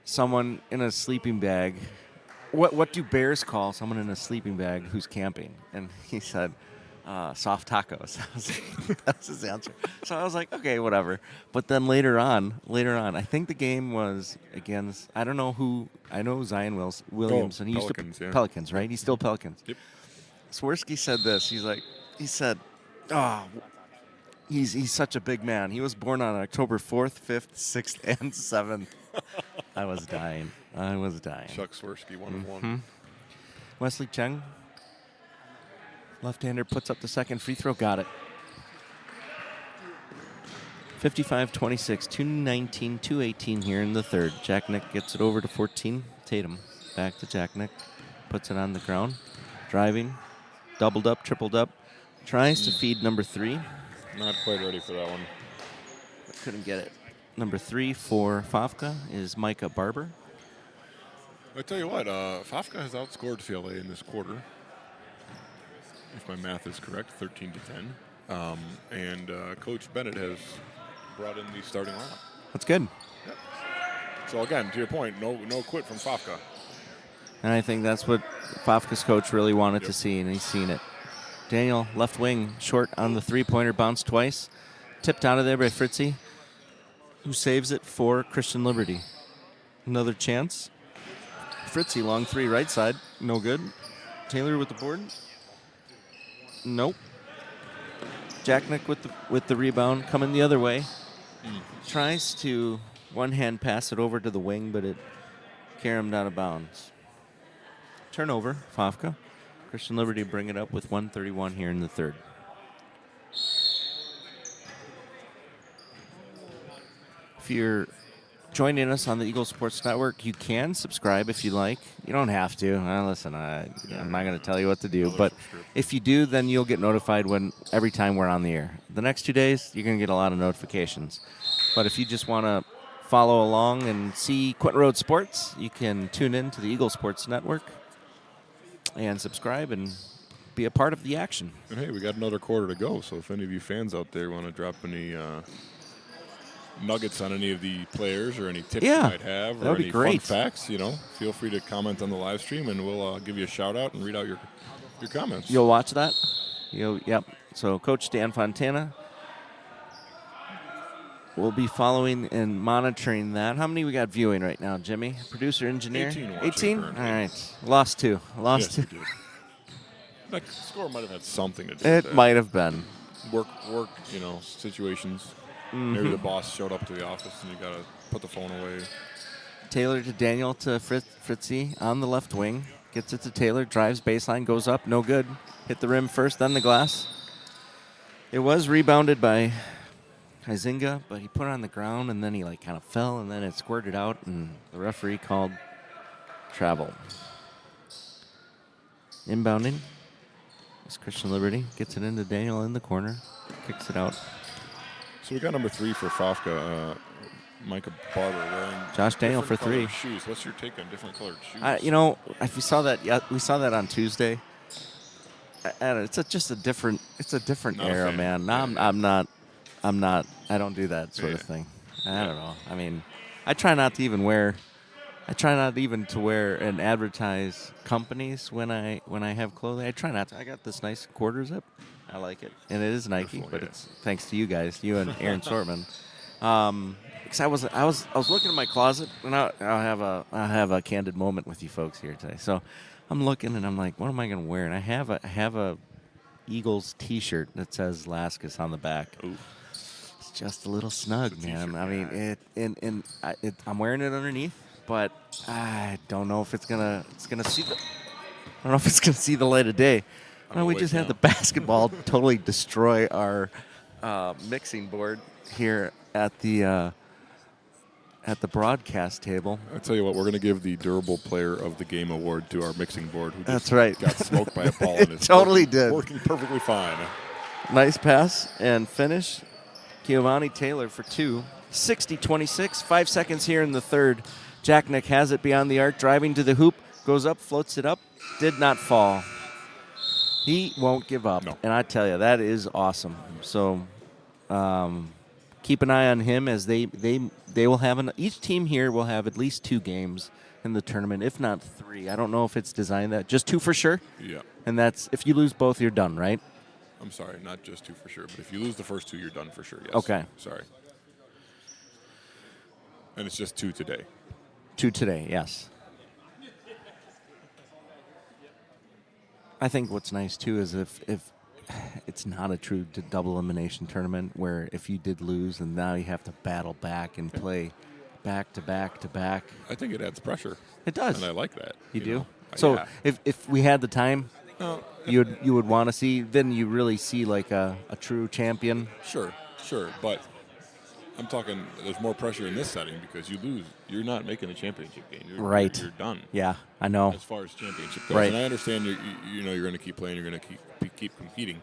someone in a sleeping bag? What do bears call someone in a sleeping bag who's camping? And he said, soft tacos. That was his answer. So I was like, okay, whatever. But then later on, I think the game was against, I don't know who, I know Zion Williams, and he Pelicans, used to yeah. Pelicans, right? He's still Pelicans. Yep. Swirsky said this. He said, he's such a big man. He was born on October 4th, 5th, 6th, and 7th. I was dying. Chuck Swirsky, 1 of 1. Wesley Cheng, left-hander, puts up the second free throw. Got it. 55-26, 2:19, 2:18 here in the third. Jacknick gets it over to 14. Tatum back to Jacknick. Puts it on the ground. Driving. Doubled up, tripled up. Tries to feed number 3. Not quite ready for that one. Couldn't get it. Number 3 for FOFCA is Micah Barber. I tell you what, FOFCA has outscored CLA in this quarter, if my math is correct, 13-10. And Coach Bennett has brought in the starting lineup. That's good. Yep. So again, to your point, no quit from FOFCA. And I think that's what FOFCA's coach really wanted to see, and he's seen it. Daniel, left wing, short on the three-pointer, bounced twice. Tipped out of there by Fritzy, who saves it for Christian Liberty. Another chance. Fritzy, long three, right side, no good. Taylor with the board. Nope. Jacknick with the rebound, coming the other way. Tries to one-hand pass it over to the wing, but it caromed out of bounds. Turnover, FOFCA. Christian Liberty bring it up with 1:31 here in the third. If you're joining us on the Eagle Sports Network, you can subscribe if you like. You don't have to. Listen, I'm not going to tell you what to do, but if you do, then you'll get notified every time we're on the air. The next 2 days, you're going to get a lot of notifications. But if you just want to follow along and see Quentin Road Sports, you can tune in to the Eagle Sports Network and subscribe and be a part of the action. And hey, we got another quarter to go, so if any of you fans out there want to drop any nuggets on any of the players or any tips you might have or any fun facts, feel free to comment on the live stream, and we'll give you a shout out and read out your comments. You'll watch that? Yep. So Coach Dan Fontana will be following and monitoring that. How many we got viewing right now, Jimmy? Producer, engineer? 18? All right. Lost two. Yes, we did. That score might have had something to do with it. It might have been. Work, situations. Mm-hmm. Maybe the boss showed up to the office and you got to put the phone away. Taylor to Daniel to Fritzy on the left wing. Gets it to Taylor, drives baseline, goes up, no good. Hit the rim first, then the glass. It was rebounded by Huizinga, but he put it on the ground, and then he kind of fell, and then it squirted out, and the referee called travel. Inbounding is Christian Liberty. Gets it into Daniel in the corner. Kicks it out. So we got number 3 for FOFCA, Micah Barber wearing Josh Daniel for 3 shoes. What's your take on different colored shoes? If you saw that, we saw that on Tuesday. It's just a different era, man. No, I'm not. I don't do that sort of thing. I don't know. I mean, I try not to wear and advertise companies when I have clothing. I try not to. I got this nice quarter zip. I like it, and it is Nike, but it's thanks to you guys, you and Aaron Sortman. Because I was looking in my closet, and I'll have a candid moment with you folks here today. So I'm looking, and I'm like, what am I going to wear? And I have a Eagles T-shirt that says Laskus on the back. Ooh. It's just a little snug, man. I mean, I'm wearing it underneath, but I don't know if it's gonna see the light of day. Well, we just had the basketball totally destroy our mixing board here at the broadcast table. I'll tell you what, we're going to give the Durable Player of the Game award to our mixing board, who just got smoked by a ball. And it's totally did. Working perfectly fine. Nice pass and finish. Giovanni Taylor for 2. 60-26, 5 seconds here in the third. Jacknick has it beyond the arc, driving to the hoop, goes up, floats it up, did not fall. He won't give up, and I tell you, that is awesome. So keep an eye on him as they will have each team here will have at least 2 games in the tournament, if not 3. I don't know if it's designed that. Just 2 for sure? Yeah. And that's if you lose both, you're done, right? I'm sorry, not just 2 for sure, but if you lose the first 2, you're done for sure, yes. Okay. Sorry. And it's just 2 today. 2 today, yes. I think what's nice, too, is if it's not a true double elimination tournament where if you did lose and now you have to battle back and play back to back to back. I think it adds pressure. It does. And I like that. You do? So if we had the time, you would want to see, then you really see like a true champion. Sure. But I'm talking. There's more pressure in this setting because you lose. You're not making a championship game. Right. You're done. Yeah, I know. As far as championship goes, Right. and I understand you're going to keep playing. You're going to keep competing.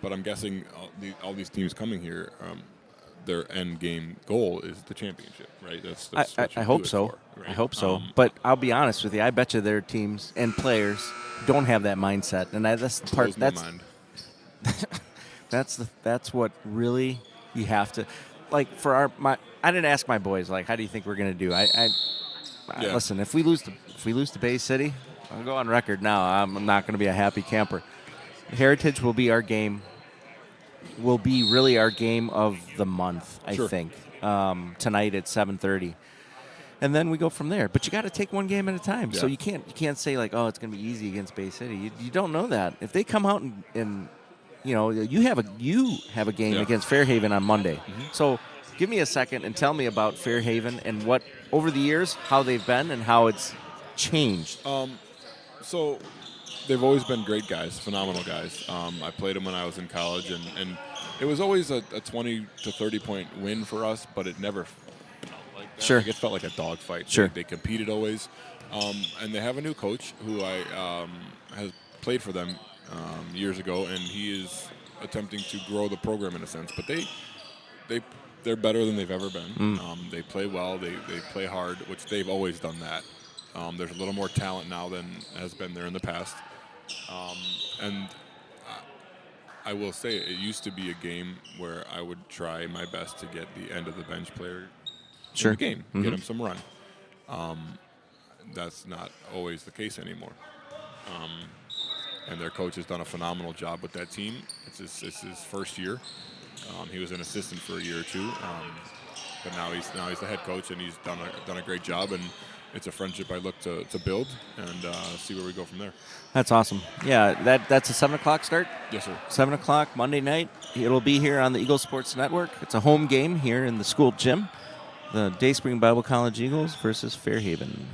But I'm guessing all these teams coming here, their end game goal is the championship, right? That's what you I do hope it so. for, right? I hope so. But I'll be honest with you. I bet you their teams and players don't have that mindset, and that's the part. Blows my mind. That's what really you have to, like, for I didn't ask my boys, like, how do you think we're gonna do? Yeah. Listen, if we lose to Bay City, I'll go on record now. I'm not gonna be a happy camper. Heritage will be our game. Will be really our game of the month, I Sure. think. Tonight at 7:30. And then we go from there. But you got to take one game at a time. So Yeah. you can't say, like, oh, it's going to be easy against Bay City. You don't know that. If they come out and you have a game Yeah. against Fairhaven on Monday. So give me a second and tell me about Fairhaven and what over the years how they've been and how it's changed. So they've always been great guys, phenomenal guys. I played them when I was in college, and it was always a 20 to 30 point win for us, but it never like that. Sure. Like, it felt like a dogfight. Sure. They competed always, and they have a new coach who has played for them years ago, and he is attempting to grow the program in a sense. But they're better than they've ever been. They play well. They play hard, which they've always done that. There's a little more talent now than has been there in the past. And I will say it used to be a game where I would try my best to get the end of the bench player Sure. in the game, get him some run. That's not always the case anymore. And their coach has done a phenomenal job with that team. It's his first year. He was an assistant for a year or two, but now he's the head coach, and he's done a great job. And it's a friendship I look to build and see where we go from there. That's awesome. Yeah, that's a 7 o'clock start. Yes, sir. 7 o'clock Monday night. It'll be here on the Eagle Sports Network. It's a home game here in the school gym. The Dayspring Bible College Eagles versus Fairhaven.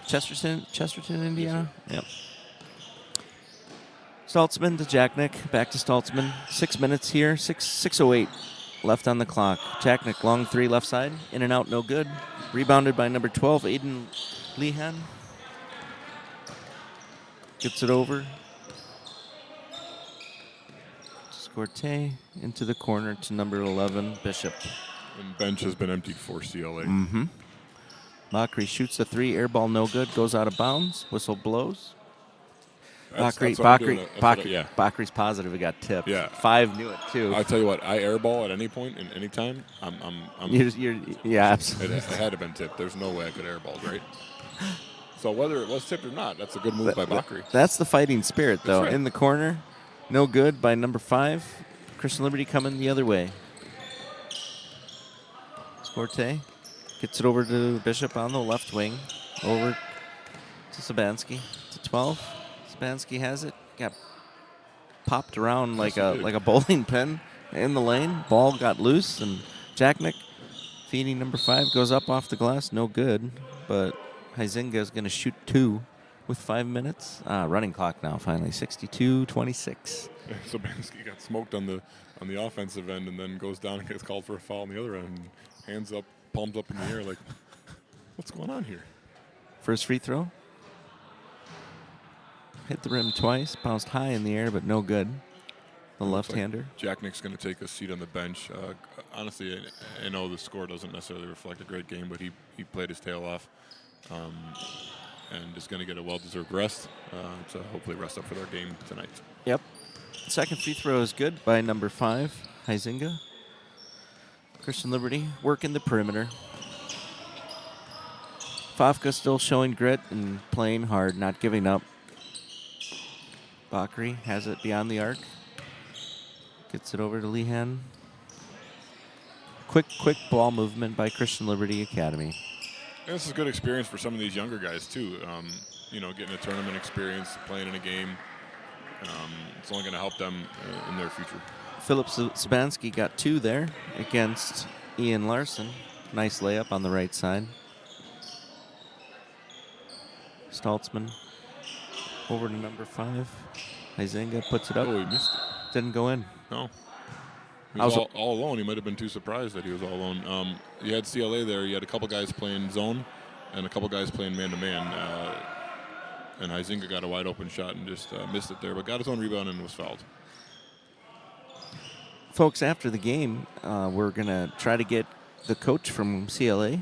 Chesterton, Indiana? Yep. Stoltzman to Jacknick. Back to Stoltzman. 6 minutes here. 6:08 left on the clock. Jacknick, long three left side. In and out, no good. Rebounded by number 12, Aiden Lehan. Gets it over. Scorte into the corner to number 11, Bishop. And bench has been emptied for CLA. Bakri shoots the three, air ball no good, goes out of bounds, whistle blows. That's what I'm doing. Yeah. Bakri's positive he got tipped. Yeah. 5 knew it too. I tell you what, I airball at any point in any time. Yeah, absolutely. It had to have been tipped. There's no way I could airball, right? So whether it was tipped or not, that's a good move by Bakri. That's the fighting spirit, though. That's right. In the corner, no good by number 5. Christian Liberty coming the other way. Scorte gets it over to Bishop on the left wing. Over to Sabansky to 12. Sabansky has it. Got popped around like a bowling pin in the lane. Ball got loose, and Jacknick, feeding number 5, goes up off the glass. No good, but Huizinga is going to shoot 2 with 5 minutes. Running clock now, finally. 62-26. Sabansky got smoked on the offensive end and then goes down and gets called for a foul on the other end. And hands up, palms up in the air like, what's going on here? First free throw. Hit the rim twice. Bounced high in the air, but no good. The left-hander. Jacknick's going to take a seat on the bench. Honestly, I know the score doesn't necessarily reflect a great game, but he played his tail off and is going to get a well-deserved rest to hopefully rest up for their game tonight. Yep. Second free throw is good by number 5, Huizinga. Christian Liberty working the perimeter. FOFCA still showing grit and playing hard, not giving up. Bakri has it beyond the arc. Gets it over to Lehan. Quick ball movement by Christian Liberty Academy. And this is a good experience for some of these younger guys, too. Getting a tournament experience, playing in a game. It's only going to help them in their future. Philip Sabansky got 2 there against Ian Larson. Nice layup on the right side. Stoltzman over to number 5. Huizinga puts it up. Oh, he missed it. Didn't go in. No. He was all alone. He might have been too surprised that he was all alone. You had CLA there. You had a couple guys playing zone and a couple guys playing man-to-man. And Huizinga got a wide open shot and just missed it there, but got his own rebound and was fouled. Folks, after the game, we're going to try to get the coach from CLA,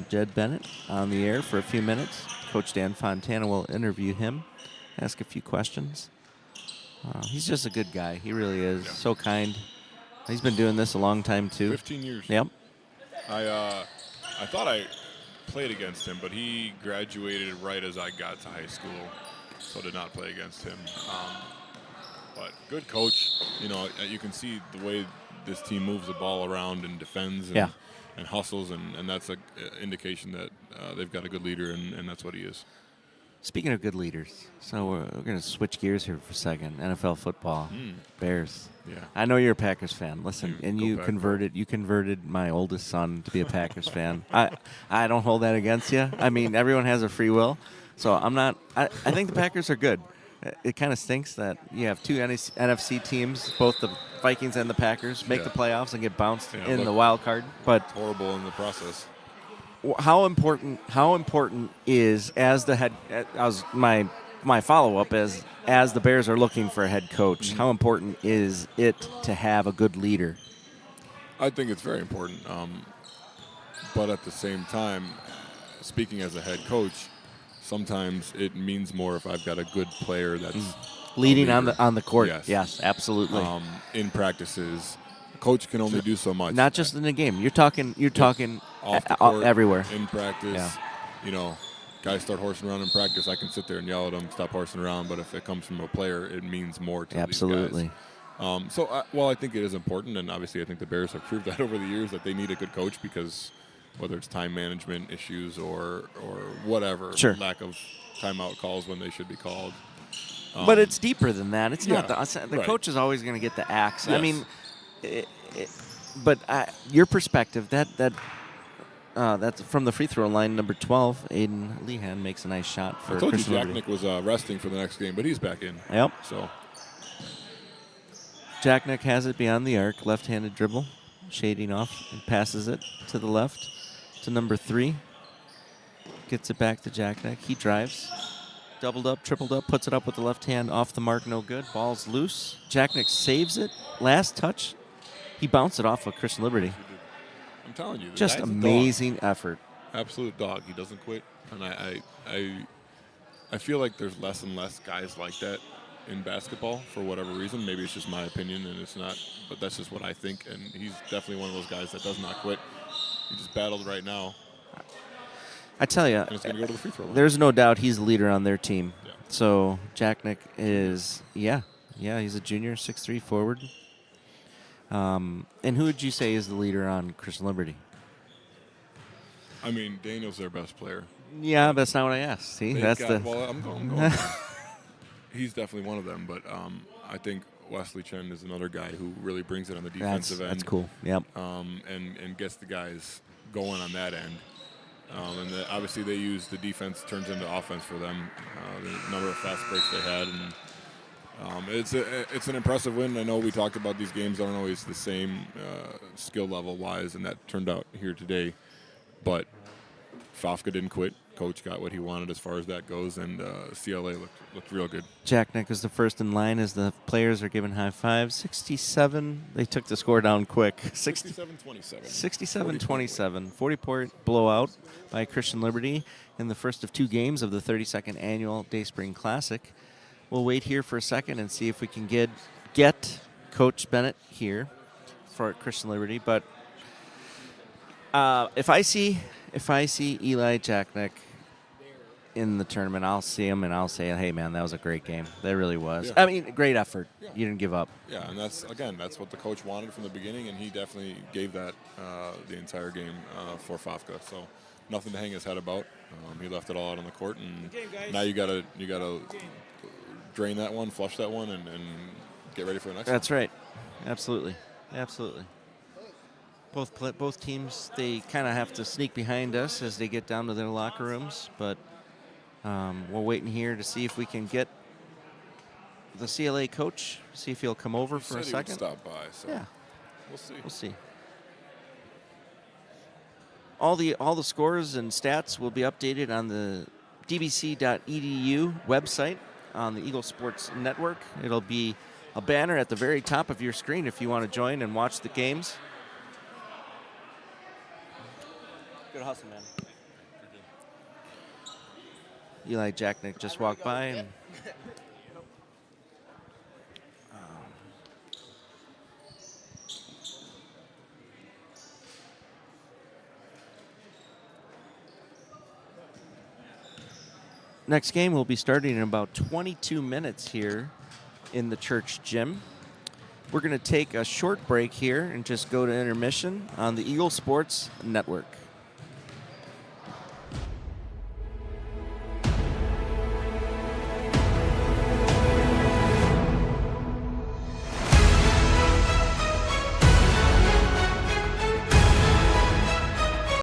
Jed Bennett, on the air for a few minutes. Coach Dan Fontana will interview him, ask a few questions. He's just a good guy. He really is. Yeah. So kind. He's been doing this a long time, too. 15 years. Yep. I thought I played against him, but he graduated right as I got to high school, so did not play against him. But good coach. You know, you can see the way this team moves the ball around and defends and hustles, and that's an indication that they've got a good leader, and that's what he is. Speaking of good leaders, so we're going to switch gears here for a second. NFL football, Bears. Yeah. I know you're a Packers fan. Listen, and you converted my oldest son to be a Packers fan. I don't hold that against you. I mean, everyone has a free will, so I'm not. I think the Packers are good. It kind of stinks that you have two NFC teams, both the Vikings and the Packers, make the playoffs and get bounced in the wild card. But it's horrible in the process. How important is, as the head, as my follow-up is, as the Bears are looking for a head coach, how important is it to have a good leader? I think it's very important. But at the same time, speaking as a head coach, sometimes it means more if I've got a good player that's leading on the court. Yes, absolutely. In practices, a coach can only do so much. Not just in the game. You're talking off the court, everywhere. In practice, you know, guys start horsing around in practice. I can sit there and yell at them, stop horsing around. But if it comes from a player, it means more to these guys. I think it is important, and obviously I think the Bears have proved that over the years that they need a good coach, because whether it's time management issues or whatever, lack of timeout calls when they should be called. But it's deeper than that. It's not the coach is always going to get the axe. Yes. I mean, but your perspective, that's from the free throw line, number 12, Aiden Lehan makes a nice shot for Christian Liberty. I told you Jacknick was resting for the next game, but he's back in. Yep. So Jacknick has it beyond the arc, left-handed dribble, shading off, and passes it to the left to number 3. Gets it back to Jacknick. He drives. Doubled up, tripled up, puts it up with the left hand, off the mark, no good. Ball's loose. Jacknick saves it. Last touch, he bounced it off of Christian Liberty. I'm telling you, just amazing effort. Absolute dog. He doesn't quit, and I feel like there's less and less guys like that in basketball for whatever reason. Maybe it's just my opinion, and it's not, but that's just what I think. And he's definitely one of those guys that does not quit. He just battled right now. I tell you, and it's going to go to the free throw line. There's no doubt he's the leader on their team. Yeah. So Jacknick is, he's a junior, 6'3" forward. And who would you say is the leader on Christian Liberty? I mean, Daniel's their best player. Yeah, but that's not what I asked. See, I'm going. He's definitely one of them, but I think Wesley Chen is another guy who really brings it on the defensive end. That's cool. Yep. And gets the guys going on that end. Obviously they use the defense turns into offense for them. The number of fast breaks they had, and it's an impressive win. I know we talked about these games aren't always the same skill level wise, and that turned out here today. But FOFCA didn't quit. Coach got what he wanted as far as that goes, and CLA looked real good. Jacknick is the first in line as the players are given high fives. 67. They took the score down quick. 67-27. 67-27. 40-point blowout by Christian Liberty in the first of 2 games of the 32nd annual Day Spring Classic. We'll wait here for a second and see if we can get Coach Bennett here for Christian Liberty. But if I see Eli Jacknick in the tournament, I'll see him and I'll say, hey, man, that was a great game. That really was. Yeah. I mean, great effort. Yeah. You didn't give up. Yeah, and that's what the coach wanted from the beginning, and he definitely gave that the entire game for FOFCA. So nothing to hang his head about. He left it all out on the court, and now you gotta drain that one, flush that one, and get ready for the next one. That's right. Absolutely. Both teams, they kind of have to sneak behind us as they get down to their locker rooms, but we're waiting here to see if we can get the CLA coach, see if he'll come over for a second. He would stop by. So. Yeah. We'll see. We'll see. All the scores and stats will be updated on the dbc.edu website on the Eagle Sports Network. It'll be a banner at the very top of your screen if you want to join and watch the games. Good hustle, man. Eli Jacknick just walked by. And, next game will be starting in about 22 minutes here in the church gym. We're going to take a short break here and just go to intermission on the Eagle Sports Network.